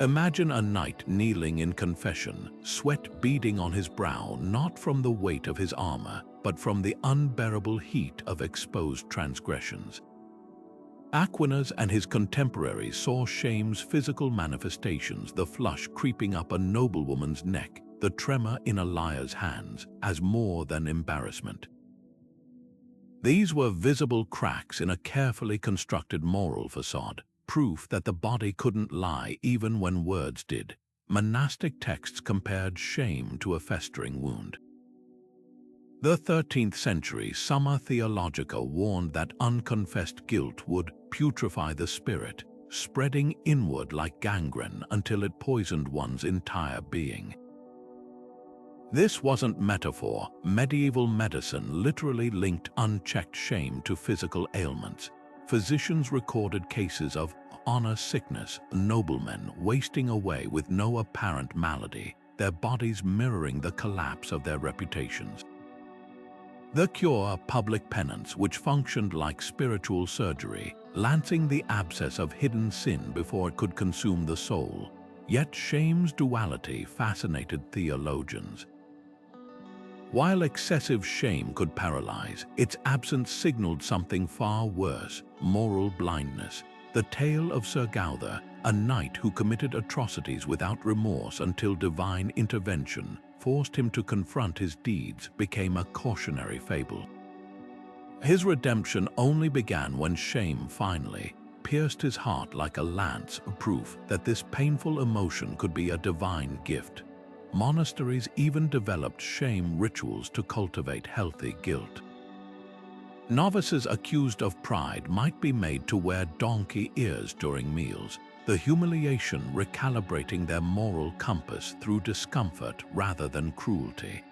Imagine a knight kneeling in confession, sweat beading on his brow not from the weight of his armor, but from the unbearable heat of exposed transgressions. Aquinas and his contemporaries saw shame's physical manifestations, the flush creeping up a noblewoman's neck, the tremor in a liar's hands, as more than embarrassment. These were visible cracks in a carefully constructed moral facade, proof that the body couldn't lie even when words did. Monastic texts compared shame to a festering wound. The 13th century Summa Theologica warned that unconfessed guilt would putrefy the spirit, spreading inward like gangrene until it poisoned one's entire being. This wasn't metaphor. Medieval medicine literally linked unchecked shame to physical ailments. Physicians recorded cases of honor sickness, noblemen wasting away with no apparent malady, their bodies mirroring the collapse of their reputations. The cure, public penance, which functioned like spiritual surgery, lancing the abscess of hidden sin before it could consume the soul. Yet shame's duality fascinated theologians. While excessive shame could paralyze, its absence signaled something far worse: moral blindness. The tale of Sir Gawain, a knight who committed atrocities without remorse until divine intervention forced him to confront his deeds, became a cautionary fable. His redemption only began when shame finally pierced his heart like a lance, proof that this painful emotion could be a divine gift. Monasteries even developed shame rituals to cultivate healthy guilt. Novices accused of pride might be made to wear donkey ears during meals, the humiliation recalibrating their moral compass through discomfort rather than cruelty.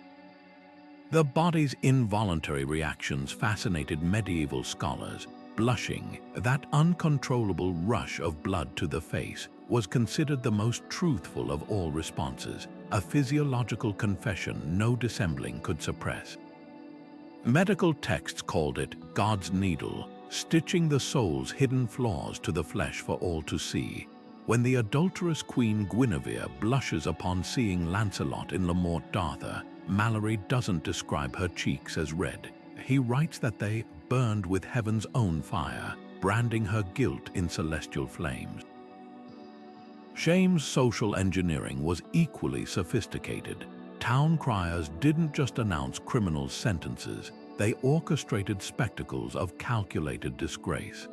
The body's involuntary reactions fascinated medieval scholars. Blushing, that uncontrollable rush of blood to the face, was considered the most truthful of all responses, a physiological confession no dissembling could suppress. Medical texts called it God's needle, stitching the soul's hidden flaws to the flesh for all to see. When the adulterous Queen Guinevere blushes upon seeing Lancelot in La Morte d'Arthur, Mallory doesn't describe her cheeks as red. He writes that they burned with heaven's own fire, branding her guilt in celestial flames. Shame's social engineering was equally sophisticated. Town criers didn't just announce criminals' sentences, they orchestrated spectacles of calculated disgrace.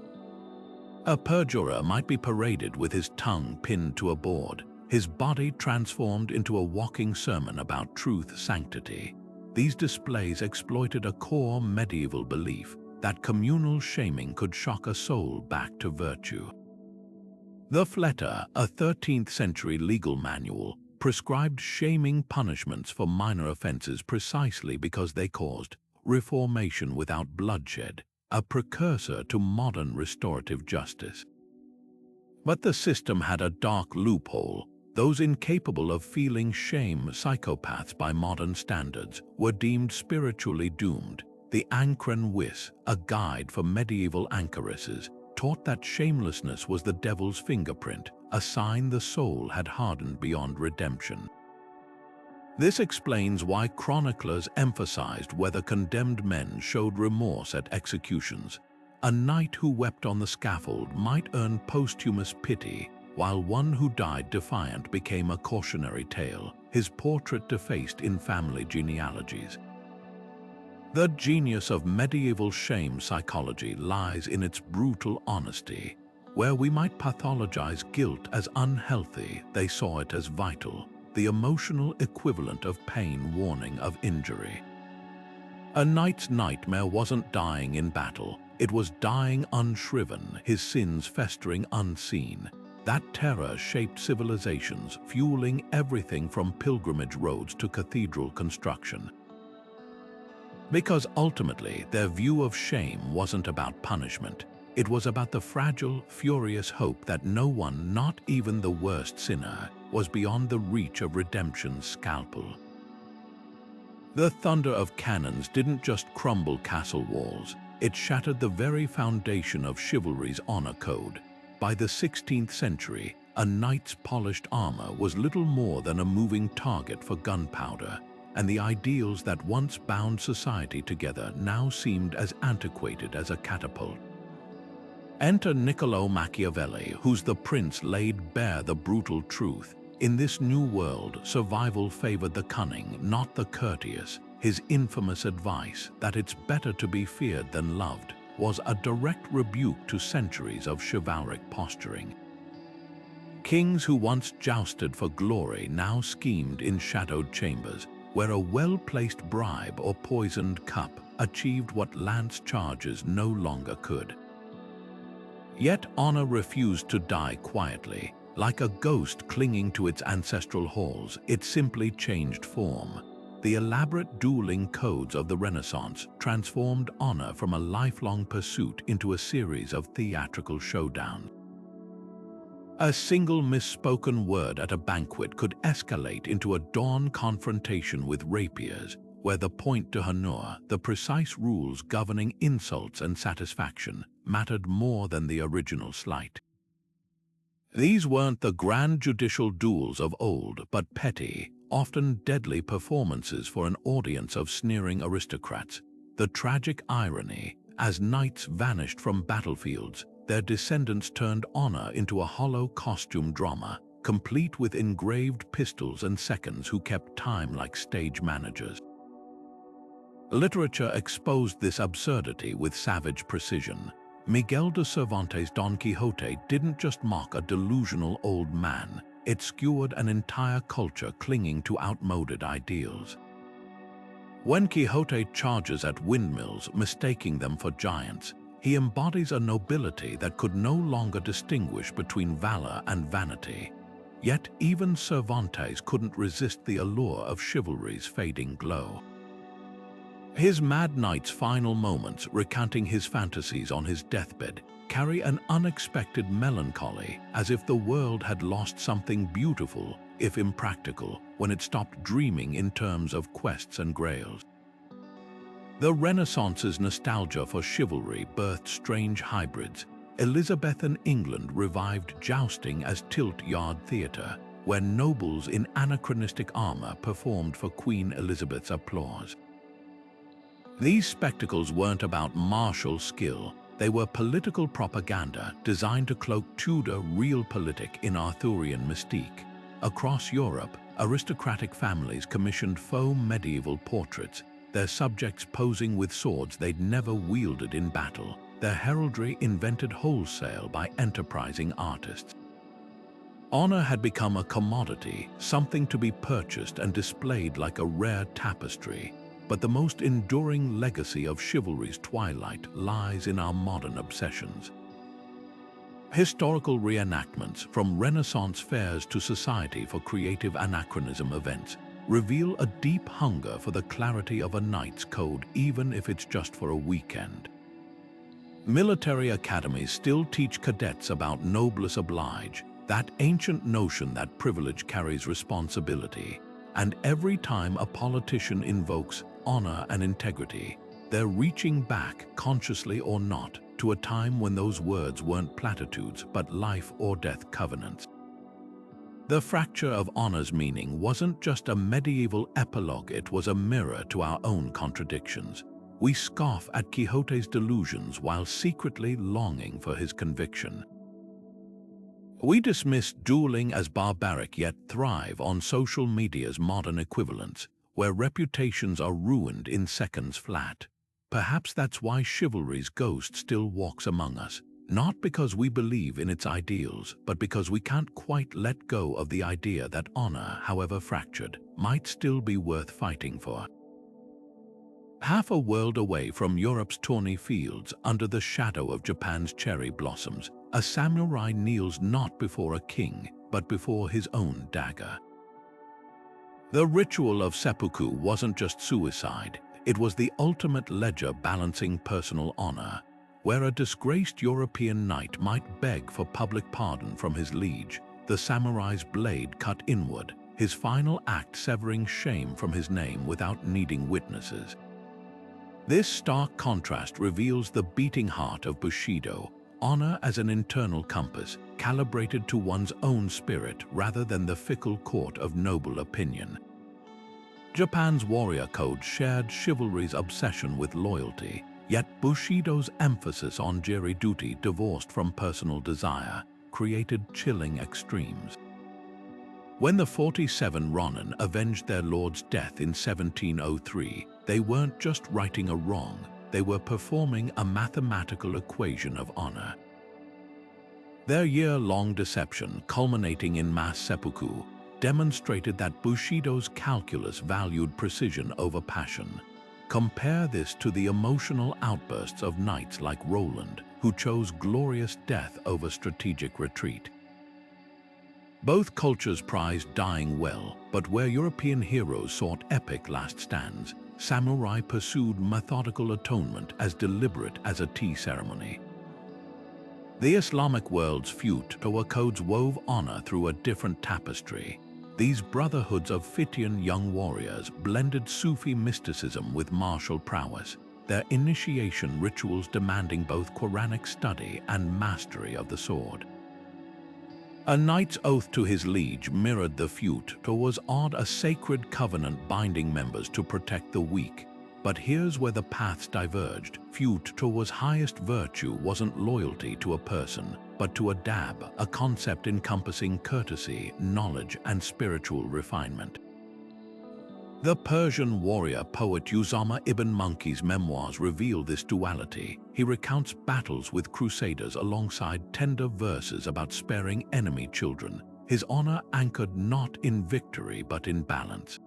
A perjurer might be paraded with his tongue pinned to a board, his body transformed into a walking sermon about truth sanctity. These displays exploited a core medieval belief that communal shaming could shock a soul back to virtue. The Fleta, a 13th-century legal manual, prescribed shaming punishments for minor offenses precisely because they caused reformation without bloodshed, a precursor to modern restorative justice. But the system had a dark loophole. Those incapable of feeling shame, psychopaths by modern standards, were deemed spiritually doomed. The Ancren Wis, a guide for medieval anchoresses, taught that shamelessness was the devil's fingerprint, a sign the soul had hardened beyond redemption. This explains why chroniclers emphasized whether condemned men showed remorse at executions. A knight who wept on the scaffold might earn posthumous pity, while one who died defiant became a cautionary tale, his portrait defaced in family genealogies. The genius of medieval shame psychology lies in its brutal honesty. Where we might pathologize guilt as unhealthy, they saw it as vital, the emotional equivalent of pain warning of injury. A knight's nightmare wasn't dying in battle, it was dying unshriven, his sins festering unseen. That terror shaped civilizations, fueling everything from pilgrimage roads to cathedral construction. Because ultimately, their view of shame wasn't about punishment. It was about the fragile, furious hope that no one, not even the worst sinner, was beyond the reach of redemption's scalpel. The thunder of cannons didn't just crumble castle walls, it shattered the very foundation of chivalry's honor code. By the 16th century, a knight's polished armor was little more than a moving target for gunpowder, and the ideals that once bound society together now seemed as antiquated as a catapult. Enter Niccolò Machiavelli, whose The Prince laid bare the brutal truth. In this new world, survival favored the cunning, not the courteous. His infamous advice that it's better to be feared than loved was a direct rebuke to centuries of chivalric posturing. Kings who once jousted for glory now schemed in shadowed chambers, where a well-placed bribe or poisoned cup achieved what lance charges no longer could. Yet honor refused to die quietly. Like a ghost clinging to its ancestral halls, it simply changed form. The elaborate dueling codes of the Renaissance transformed honor from a lifelong pursuit into a series of theatrical showdowns. A single misspoken word at a banquet could escalate into a dawn confrontation with rapiers, where the point d'honneur, the precise rules governing insults and satisfaction, mattered more than the original slight. These weren't the grand judicial duels of old, but petty, often deadly performances for an audience of sneering aristocrats. The tragic irony, as knights vanished from battlefields, their descendants turned honor into a hollow costume drama, complete with engraved pistols and seconds who kept time like stage managers. Literature exposed this absurdity with savage precision. Miguel de Cervantes' Don Quixote didn't just mock a delusional old man, it skewered an entire culture clinging to outmoded ideals. When Quixote charges at windmills, mistaking them for giants, he embodies a nobility that could no longer distinguish between valor and vanity. Yet even Cervantes couldn't resist the allure of chivalry's fading glow. His Mad Knight's final moments, recounting his fantasies on his deathbed, carry an unexpected melancholy, as if the world had lost something beautiful, if impractical, when it stopped dreaming in terms of quests and grails. The Renaissance's nostalgia for chivalry birthed strange hybrids. Elizabethan England revived jousting as tilt-yard theatre, where nobles in anachronistic armor performed for Queen Elizabeth's applause. These spectacles weren't about martial skill, they were political propaganda designed to cloak Tudor realpolitik in Arthurian mystique. Across Europe, aristocratic families commissioned faux medieval portraits, their subjects posing with swords they'd never wielded in battle, their heraldry invented wholesale by enterprising artists. Honor had become a commodity, something to be purchased and displayed like a rare tapestry. But the most enduring legacy of chivalry's twilight lies in our modern obsessions. Historical reenactments, from Renaissance fairs to Society for Creative Anachronism events, reveal a deep hunger for the clarity of a knight's code, even if it's just for a weekend. Military academies still teach cadets about noblesse oblige, that ancient notion that privilege carries responsibility. And every time a politician invokes honor and integrity, they're reaching back, consciously or not, to a time when those words weren't platitudes but life or death covenants. The fracture of honor's meaning wasn't just a medieval epilogue, it was a mirror to our own contradictions. We scoff at Quixote's delusions while secretly longing for his conviction. We dismiss dueling as barbaric yet thrive on social media's modern equivalents, where reputations are ruined in seconds flat. Perhaps that's why chivalry's ghost still walks among us, not because we believe in its ideals, but because we can't quite let go of the idea that honor, however fractured, might still be worth fighting for. Half a world away from Europe's tawny fields, under the shadow of Japan's cherry blossoms, a samurai kneels not before a king, but before his own dagger. The ritual of seppuku wasn't just suicide, it was the ultimate ledger balancing personal honor, where a disgraced European knight might beg for public pardon from his liege, the samurai's blade cut inward, his final act severing shame from his name without needing witnesses. This stark contrast reveals the beating heart of Bushido, honor as an internal compass, calibrated to one's own spirit rather than the fickle court of noble opinion. Japan's warrior code shared chivalry's obsession with loyalty, yet Bushido's emphasis on jiri duty divorced from personal desire created chilling extremes. When the 47 Ronin avenged their lord's death in 1703, they weren't just righting a wrong, they were performing a mathematical equation of honor. Their year-long deception, culminating in mass seppuku, demonstrated that Bushido's calculus valued precision over passion. Compare this to the emotional outbursts of knights like Roland, who chose glorious death over strategic retreat. Both cultures prized dying well, but where European heroes sought epic last stands, samurai pursued methodical atonement as deliberate as a tea ceremony. The Islamic world's futwa codes wove honor through a different tapestry. These brotherhoods of Fitian young warriors blended Sufi mysticism with martial prowess, their initiation rituals demanding both Quranic study and mastery of the sword. A knight's oath to his liege mirrored the feud, was odd, a sacred covenant binding members to protect the weak, But here's where the paths diverged. Feuto's highest virtue wasn't loyalty to a person, but to a dab, a concept encompassing courtesy, knowledge, and spiritual refinement. The Persian warrior poet Usama ibn Munki's memoirs reveal this duality. He recounts battles with crusaders alongside tender verses about sparing enemy children, his honor anchored not in victory but in balance.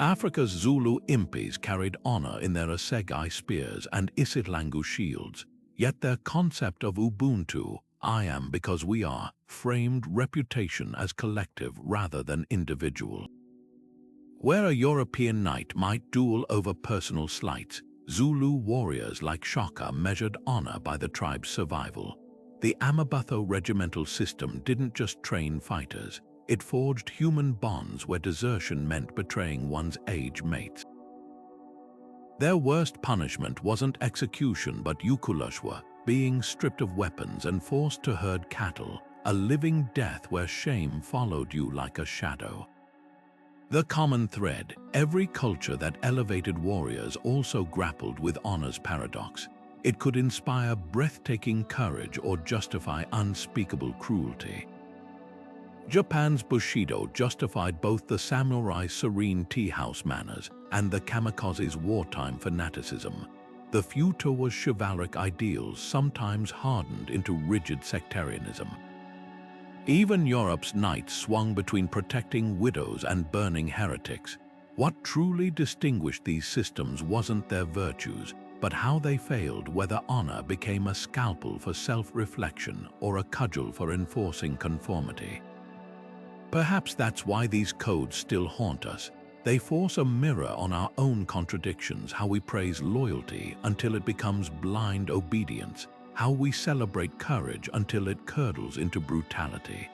Africa's Zulu impis carried honor in their assegai spears and isitlangu shields, yet their concept of Ubuntu, I am because we are, framed reputation as collective rather than individual. Where a European knight might duel over personal slights, Zulu warriors like Shaka measured honor by the tribe's survival. The Amabatho regimental system didn't just train fighters, it forged human bonds where desertion meant betraying one's age mates. Their worst punishment wasn't execution but ukulashwa, being stripped of weapons and forced to herd cattle, a living death where shame followed you like a shadow. The common thread, every culture that elevated warriors also grappled with honor's paradox. It could inspire breathtaking courage or justify unspeakable cruelty. Japan's Bushido justified both the samurai's serene tea-house manners and the kamikaze's wartime fanaticism. The Feuto's chivalric ideals sometimes hardened into rigid sectarianism. Even Europe's knights swung between protecting widows and burning heretics. What truly distinguished these systems wasn't their virtues, but how they failed, whether honor became a scalpel for self-reflection or a cudgel for enforcing conformity. Perhaps that's why these codes still haunt us. They force a mirror on our own contradictions, how we praise loyalty until it becomes blind obedience, how we celebrate courage until it curdles into brutality.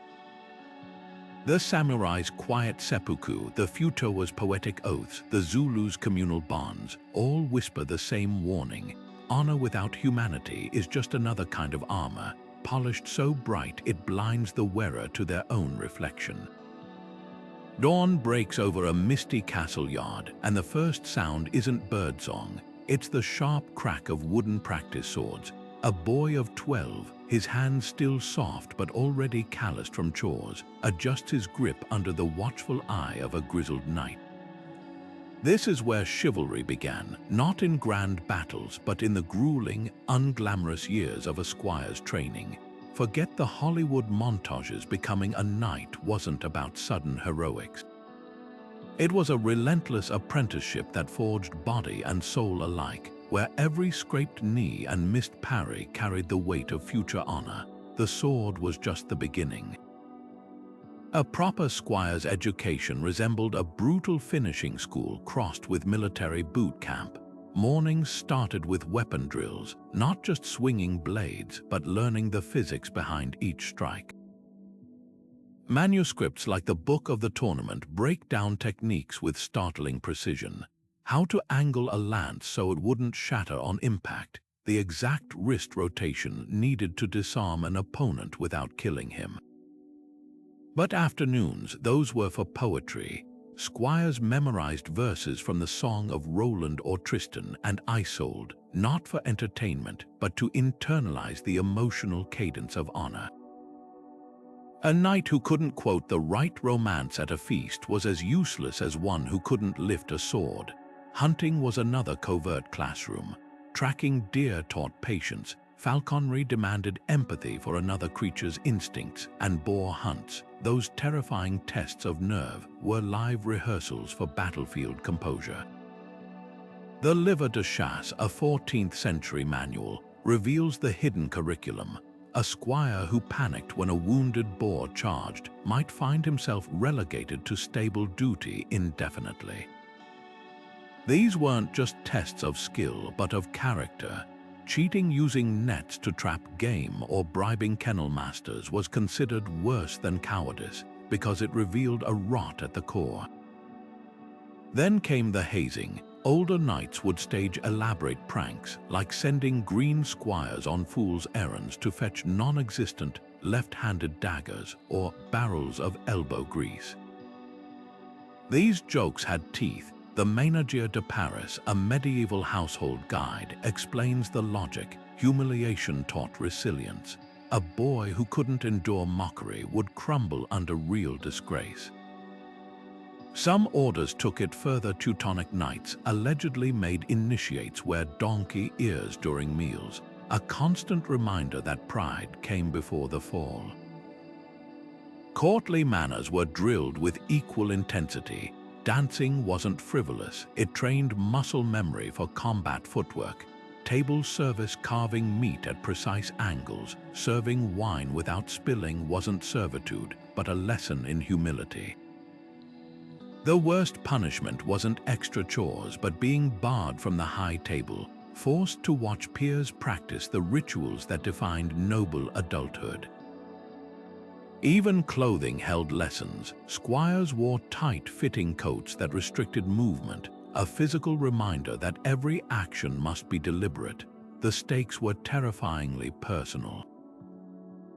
The samurai's quiet seppuku, the Feuto's poetic oaths, the Zulu's communal bonds, all whisper the same warning. Honor without humanity is just another kind of armor, polished so bright it blinds the wearer to their own reflection. Dawn breaks over a misty castle yard, and the first sound isn't birdsong, it's the sharp crack of wooden practice swords. A boy of 12, his hands still soft but already calloused from chores, adjusts his grip under the watchful eye of a grizzled knight. This is where chivalry began, not in grand battles but in the grueling, unglamorous years of a squire's training. Forget the Hollywood montages. Becoming a knight wasn't about sudden heroics. It was a relentless apprenticeship that forged body and soul alike, where every scraped knee and missed parry carried the weight of future honor. The sword was just the beginning. A proper squire's education resembled a brutal finishing school crossed with military boot camp. Mornings started with weapon drills, not just swinging blades, but learning the physics behind each strike. Manuscripts like the Book of the Tournament break down techniques with startling precision. How to angle a lance so it wouldn't shatter on impact, the exact wrist rotation needed to disarm an opponent without killing him. But afternoons, those were for poetry. Squires memorized verses from the Song of Roland or Tristan and Isolde, not for entertainment, but to internalize the emotional cadence of honor. A knight who couldn't quote the right romance at a feast was as useless as one who couldn't lift a sword. Hunting was another covert classroom. Tracking deer taught patience, falconry demanded empathy for another creature's instincts, and boar hunts, those terrifying tests of nerve, were live rehearsals for battlefield composure. The Livre de Chasse, a 14th century manual, reveals the hidden curriculum. A squire who panicked when a wounded boar charged might find himself relegated to stable duty indefinitely. These weren't just tests of skill, but of character. Cheating using nets to trap game or bribing kennel masters was considered worse than cowardice because it revealed a rot at the core. Then came the hazing. Older knights would stage elaborate pranks, like sending green squires on fool's errands to fetch non-existent left-handed daggers or barrels of elbow grease. These jokes had teeth. The Ménagier de Paris, a medieval household guide, explains the logic. Humiliation taught resilience. A boy who couldn't endure mockery would crumble under real disgrace. Some orders took it further. Teutonic knights allegedly made initiates wear donkey ears during meals, a constant reminder that pride came before the fall. Courtly manners were drilled with equal intensity. Dancing wasn't frivolous, it trained muscle memory for combat footwork. Table service, carving meat at precise angles, serving wine without spilling wasn't servitude, but a lesson in humility. The worst punishment wasn't extra chores, but being barred from the high table, forced to watch peers practice the rituals that defined noble adulthood. Even clothing held lessons. Squires wore tight-fitting coats that restricted movement, a physical reminder that every action must be deliberate. The stakes were terrifyingly personal.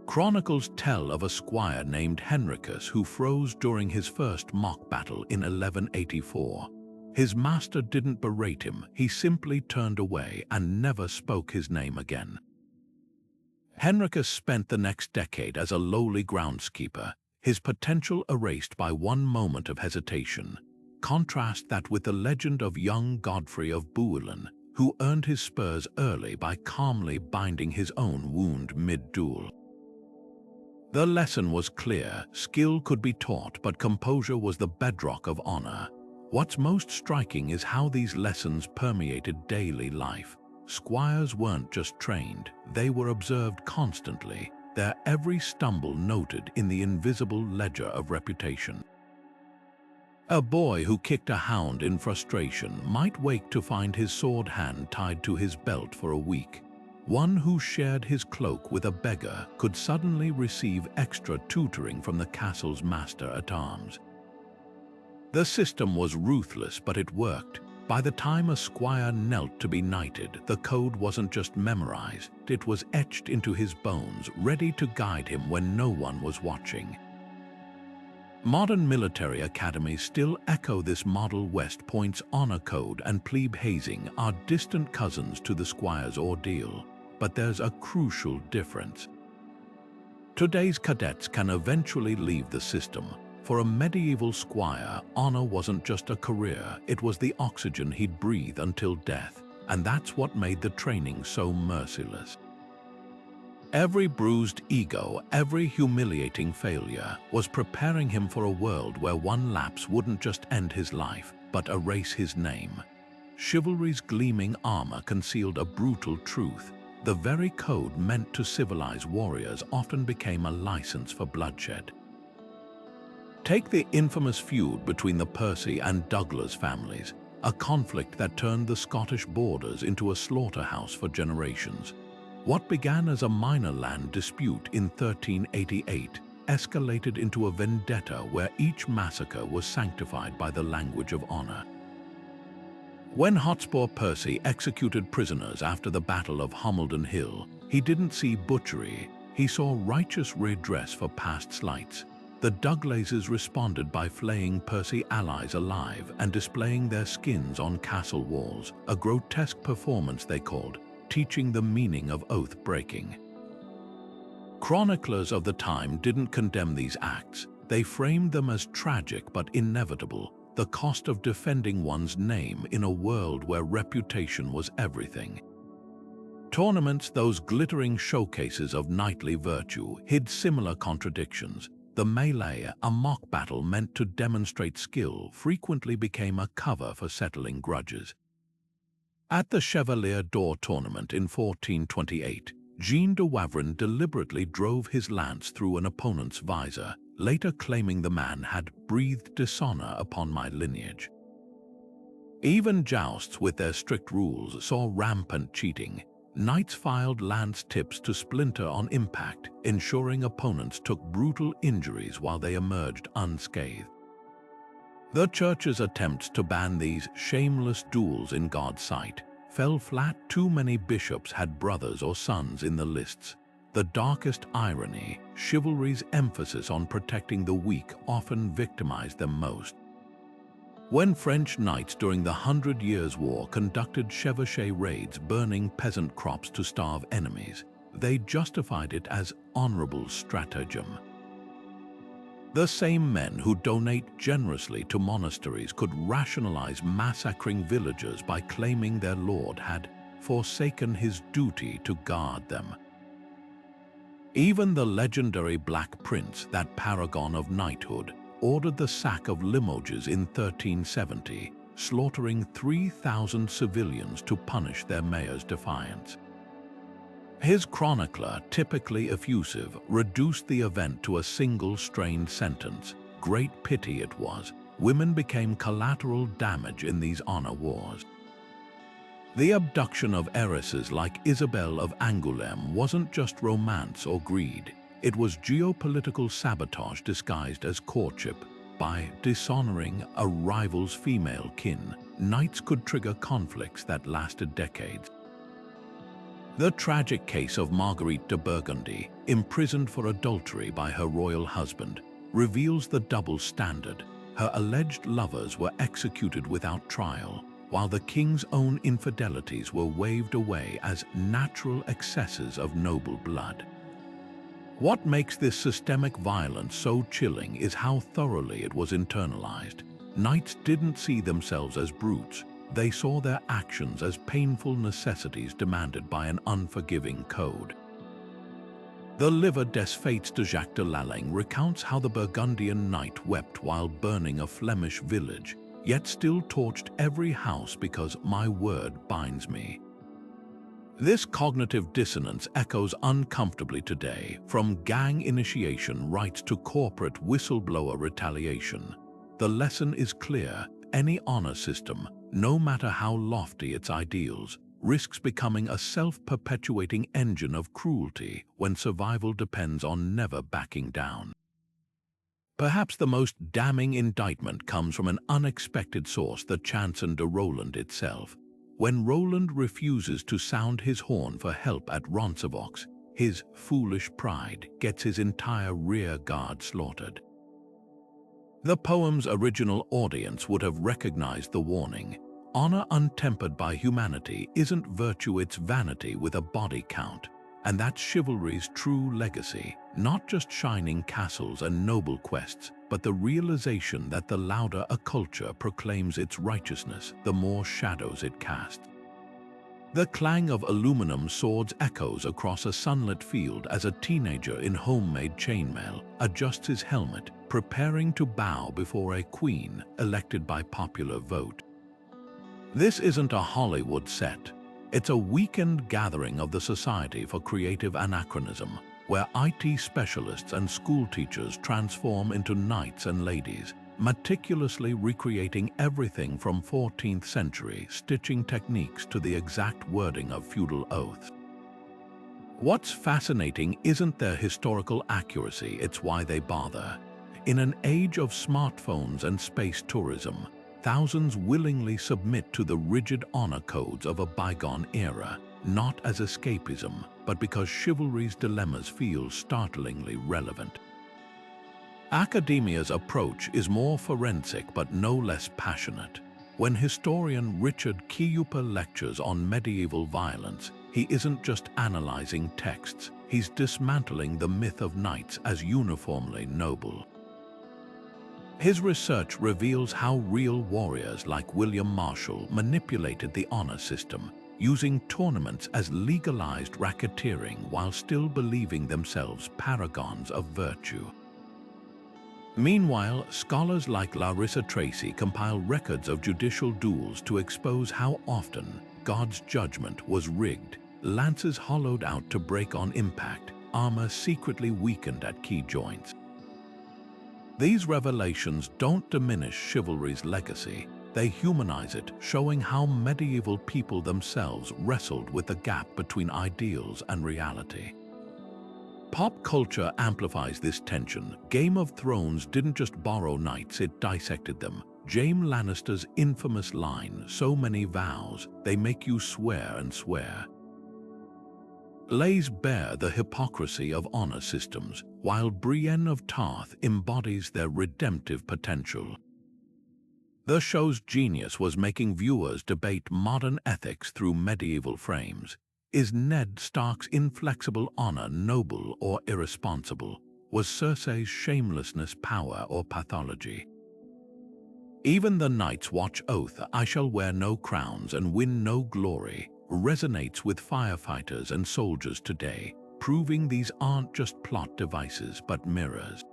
Chronicles tell of a squire named Henricus who froze during his first mock battle in 1184. His master didn't berate him, he simply turned away and never spoke his name again. Henricus spent the next decade as a lowly groundskeeper, his potential erased by one moment of hesitation. Contrast that with the legend of young Godfrey of Bouillon, who earned his spurs early by calmly binding his own wound mid-duel. The lesson was clear: skill could be taught, but composure was the bedrock of honor. What's most striking is how these lessons permeated daily life. Squires weren't just trained, they were observed constantly, their every stumble noted in the invisible ledger of reputation. A boy who kicked a hound in frustration might wake to find his sword hand tied to his belt for a week. One who shared his cloak with a beggar could suddenly receive extra tutoring from the castle's master-at-arms. The system was ruthless, but it worked. By the time a squire knelt to be knighted, the code wasn't just memorized, it was etched into his bones, ready to guide him when no one was watching. Modern military academies still echo this model. West Point's honor code and plebe hazing are distant cousins to the squire's ordeal, but there's a crucial difference. Today's cadets can eventually leave the system. For a medieval squire, honor wasn't just a career, it was the oxygen he'd breathe until death, and that's what made the training so merciless. Every bruised ego, every humiliating failure was preparing him for a world where one lapse wouldn't just end his life, but erase his name. Chivalry's gleaming armor concealed a brutal truth. The very code meant to civilize warriors often became a license for bloodshed. Take the infamous feud between the Percy and Douglas families, a conflict that turned the Scottish borders into a slaughterhouse for generations. What began as a minor land dispute in 1388 escalated into a vendetta where each massacre was sanctified by the language of honor. When Hotspur Percy executed prisoners after the Battle of Homildon Hill, he didn't see butchery, he saw righteous redress for past slights. The Douglases responded by flaying Percy allies alive and displaying their skins on castle walls, a grotesque performance they called, teaching the meaning of oath-breaking. Chroniclers of the time didn't condemn these acts, they framed them as tragic but inevitable, the cost of defending one's name in a world where reputation was everything. Tournaments, those glittering showcases of knightly virtue, hid similar contradictions. The melee, a mock battle meant to demonstrate skill, frequently became a cover for settling grudges. At the Chevalier d'Or tournament in 1428, Jean de Wavrin deliberately drove his lance through an opponent's visor, later claiming the man had breathed dishonor upon my lineage. Even jousts with their strict rules saw rampant cheating. Knights filed lance tips to splinter on impact, ensuring opponents took brutal injuries while they emerged unscathed. The Church's attempts to ban these shameless duels in God's sight fell flat. Too many bishops had brothers or sons in the lists. The darkest irony, chivalry's emphasis on protecting the weak often victimized them most. When French knights during the 100 Years' War conducted chevauchée raids burning peasant crops to starve enemies, they justified it as honorable stratagem. The same men who donate generously to monasteries could rationalize massacring villagers by claiming their lord had forsaken his duty to guard them. Even the legendary Black Prince, that paragon of knighthood, ordered the sack of Limoges in 1370, slaughtering 3,000 civilians to punish their mayor's defiance. His chronicler, typically effusive, reduced the event to a single strained sentence. Great pity it was. Women became collateral damage in these honor wars. The abduction of heiresses like Isabel of Angoulême wasn't just romance or greed. It was geopolitical sabotage disguised as courtship. By dishonoring a rival's female kin, knights could trigger conflicts that lasted decades. The tragic case of Marguerite de Burgundy, imprisoned for adultery by her royal husband, reveals the double standard. Her alleged lovers were executed without trial, while the king's own infidelities were waved away as natural excesses of noble blood. What makes this systemic violence so chilling is how thoroughly it was internalized. Knights didn't see themselves as brutes. They saw their actions as painful necessities demanded by an unforgiving code. The Livre des Faits de Jacques de Lalaing recounts how the Burgundian knight wept while burning a Flemish village, yet still torched every house because "my word binds me." This cognitive dissonance echoes uncomfortably today, from gang initiation rights to corporate whistleblower retaliation. The lesson is clear: any honor system, no matter how lofty its ideals, risks becoming a self-perpetuating engine of cruelty when survival depends on never backing down. Perhaps the most damning indictment comes from an unexpected source, the Chanson de Roland itself. When Roland refuses to sound his horn for help at Roncesvalles, his foolish pride gets his entire rear guard slaughtered. The poem's original audience would have recognized the warning. Honor untempered by humanity isn't virtue, it's vanity with a body count. And that's chivalry's true legacy, not just shining castles and noble quests, but the realization that the louder a culture proclaims its righteousness, the more shadows it casts. The clang of aluminum swords echoes across a sunlit field as a teenager in homemade chainmail adjusts his helmet, preparing to bow before a queen elected by popular vote. This isn't a Hollywood set. It's a weekend gathering of the Society for Creative Anachronism, where IT specialists and school teachers transform into knights and ladies, meticulously recreating everything from 14th century stitching techniques to the exact wording of feudal oaths. What's fascinating isn't their historical accuracy, it's why they bother. In an age of smartphones and space tourism, thousands willingly submit to the rigid honor codes of a bygone era, not as escapism, but because chivalry's dilemmas feel startlingly relevant. Academia's approach is more forensic but no less passionate. When historian Richard Kiyupa lectures on medieval violence, he isn't just analyzing texts, he's dismantling the myth of knights as uniformly noble. His research reveals how real warriors like William Marshall manipulated the honor system, using tournaments as legalized racketeering while still believing themselves paragons of virtue. Meanwhile, scholars like Larissa Tracy compile records of judicial duels to expose how often God's judgment was rigged, lances hollowed out to break on impact, armor secretly weakened at key joints. These revelations don't diminish chivalry's legacy, they humanize it, showing how medieval people themselves wrestled with the gap between ideals and reality. Pop culture amplifies this tension. Game of Thrones didn't just borrow knights, it dissected them. Jaime Lannister's infamous line, "So many vows, they make you swear and swear," lays bare the hypocrisy of honor systems, while Brienne of Tarth embodies their redemptive potential. The show's genius was making viewers debate modern ethics through medieval frames. Is Ned Stark's inflexible honor noble or irresponsible? Was Cersei's shamelessness power or pathology? Even the Night's Watch oath, "I shall wear no crowns and win no glory," resonates with firefighters and soldiers today, proving these aren't just plot devices but mirrors.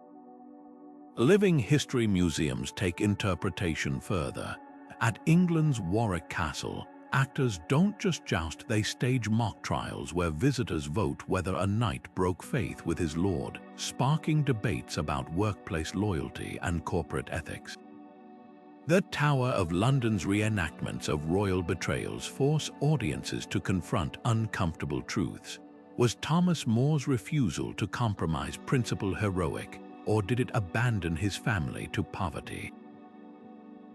Living history museums take interpretation further. At England's Warwick Castle, actors don't just joust, they stage mock trials where visitors vote whether a knight broke faith with his lord, sparking debates about workplace loyalty and corporate ethics. The Tower of London's reenactments of royal betrayals force audiences to confront uncomfortable truths. Was Thomas More's refusal to compromise principle heroic, or did it abandon his family to poverty?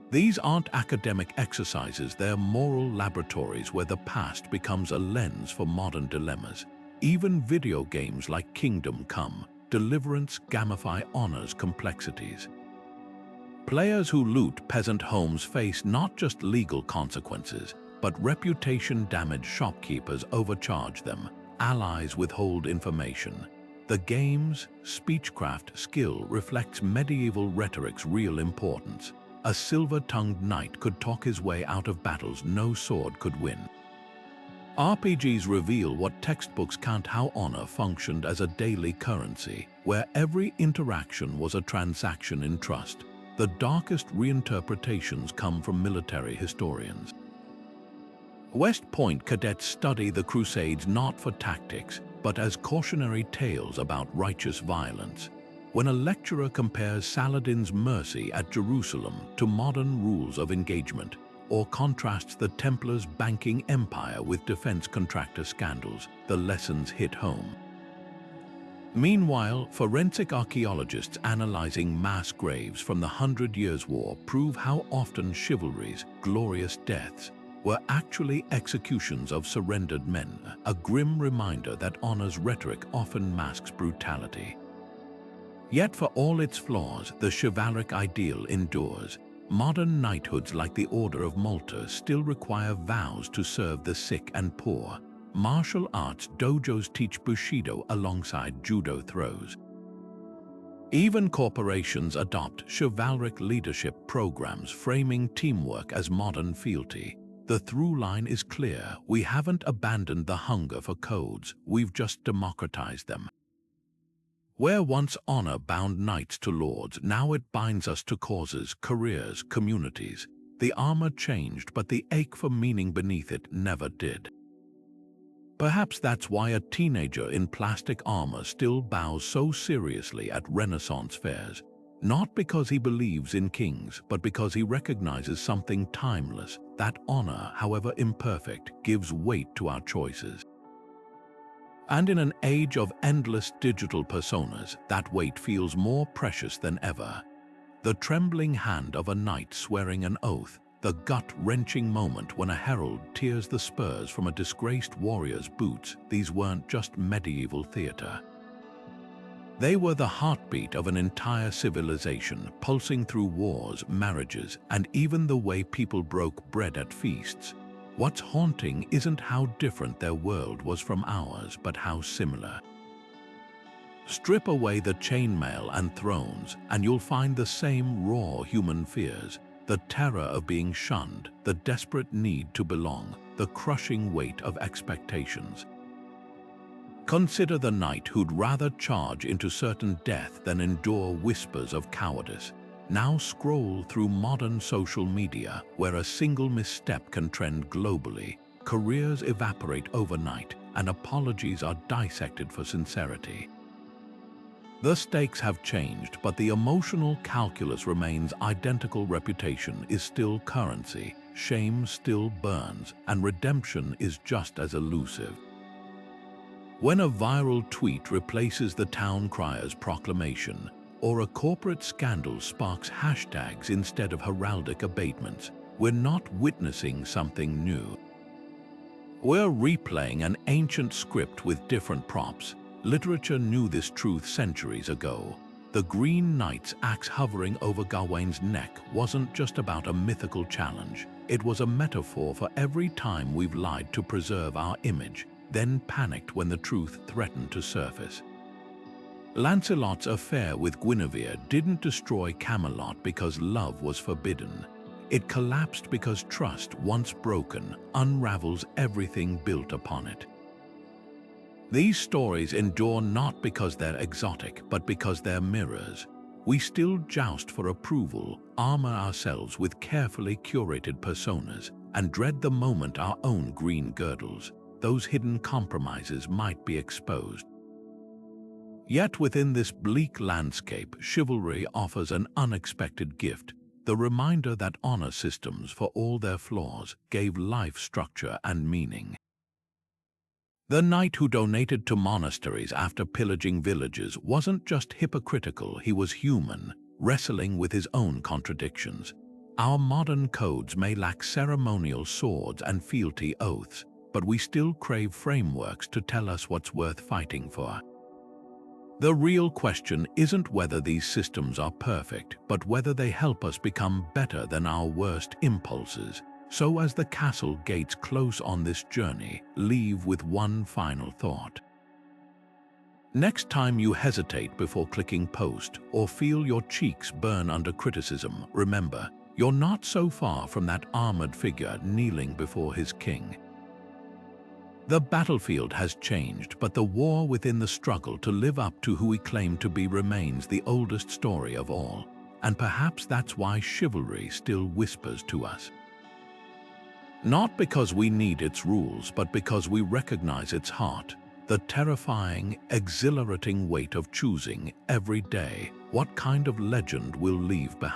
These aren't academic exercises, they're moral laboratories where the past becomes a lens for modern dilemmas. Even video games like Kingdom Come, Deliverance gamify honor's complexities. Players who loot peasant homes face not just legal consequences, but reputation damage. Shopkeepers overcharge them, allies withhold information. The game's speechcraft skill reflects medieval rhetoric's real importance. A silver-tongued knight could talk his way out of battles no sword could win. RPGs reveal what textbooks can't: how honor functioned as a daily currency, where every interaction was a transaction in trust. The darkest reinterpretations come from military historians. West Point cadets study the Crusades not for tactics, but as cautionary tales about righteous violence. When a lecturer compares Saladin's mercy at Jerusalem to modern rules of engagement, or contrasts the Templars' banking empire with defense contractor scandals, the lessons hit home. Meanwhile, forensic archaeologists analyzing mass graves from the 100 Years' War prove how often chivalry's glorious deaths were actually executions of surrendered men, a grim reminder that honor's rhetoric often masks brutality. Yet for all its flaws, the chivalric ideal endures. Modern knighthoods like the Order of Malta still require vows to serve the sick and poor. Martial arts dojos teach Bushido alongside judo throws. Even corporations adopt chivalric leadership programs, framing teamwork as modern fealty. The through line is clear: we haven't abandoned the hunger for codes, we've just democratized them. Where once honor bound knights to lords, now it binds us to causes, careers, communities. The armor changed, but the ache for meaning beneath it never did. Perhaps that's why a teenager in plastic armor still bows so seriously at Renaissance fairs. Not because he believes in kings, but because he recognizes something timeless, that honor, however imperfect, gives weight to our choices. And in an age of endless digital personas, that weight feels more precious than ever. The trembling hand of a knight swearing an oath, the gut-wrenching moment when a herald tears the spurs from a disgraced warrior's boots, these weren't just medieval theater. They were the heartbeat of an entire civilization, pulsing through wars, marriages, and even the way people broke bread at feasts. What's haunting isn't how different their world was from ours, but how similar. Strip away the chainmail and thrones, and you'll find the same raw human fears. The terror of being shunned, the desperate need to belong, the crushing weight of expectations. Consider the knight who'd rather charge into certain death than endure whispers of cowardice. Now scroll through modern social media, where a single misstep can trend globally. Careers evaporate overnight, and apologies are dissected for sincerity. The stakes have changed, but the emotional calculus remains identical. Reputation is still currency, shame still burns, and redemption is just as elusive. When a viral tweet replaces the town crier's proclamation, or a corporate scandal sparks hashtags instead of heraldic abatements, we're not witnessing something new. We're replaying an ancient script with different props. Literature knew this truth centuries ago. The Green Knight's axe hovering over Gawain's neck wasn't just about a mythical challenge. It was a metaphor for every time we've lied to preserve our image, then panicked when the truth threatened to surface. Lancelot's affair with Guinevere didn't destroy Camelot because love was forbidden. It collapsed because trust, once broken, unravels everything built upon it. These stories endure not because they're exotic, but because they're mirrors. We still joust for approval, armor ourselves with carefully curated personas, and dread the moment our own green girdles, those hidden compromises, might be exposed. Yet within this bleak landscape, chivalry offers an unexpected gift, the reminder that honor systems, for all their flaws, gave life structure and meaning. The knight who donated to monasteries after pillaging villages wasn't just hypocritical, he was human, wrestling with his own contradictions. Our modern codes may lack ceremonial swords and fealty oaths, but we still crave frameworks to tell us what's worth fighting for. The real question isn't whether these systems are perfect, but whether they help us become better than our worst impulses. So as the castle gates close on this journey, leave with one final thought. Next time you hesitate before clicking post or feel your cheeks burn under criticism, remember, you're not so far from that armored figure kneeling before his king. The battlefield has changed, but the war within the struggle to live up to who we claim to be remains the oldest story of all. And perhaps that's why chivalry still whispers to us. Not because we need its rules, but because we recognize its heart, the terrifying, exhilarating weight of choosing every day what kind of legend we'll leave behind.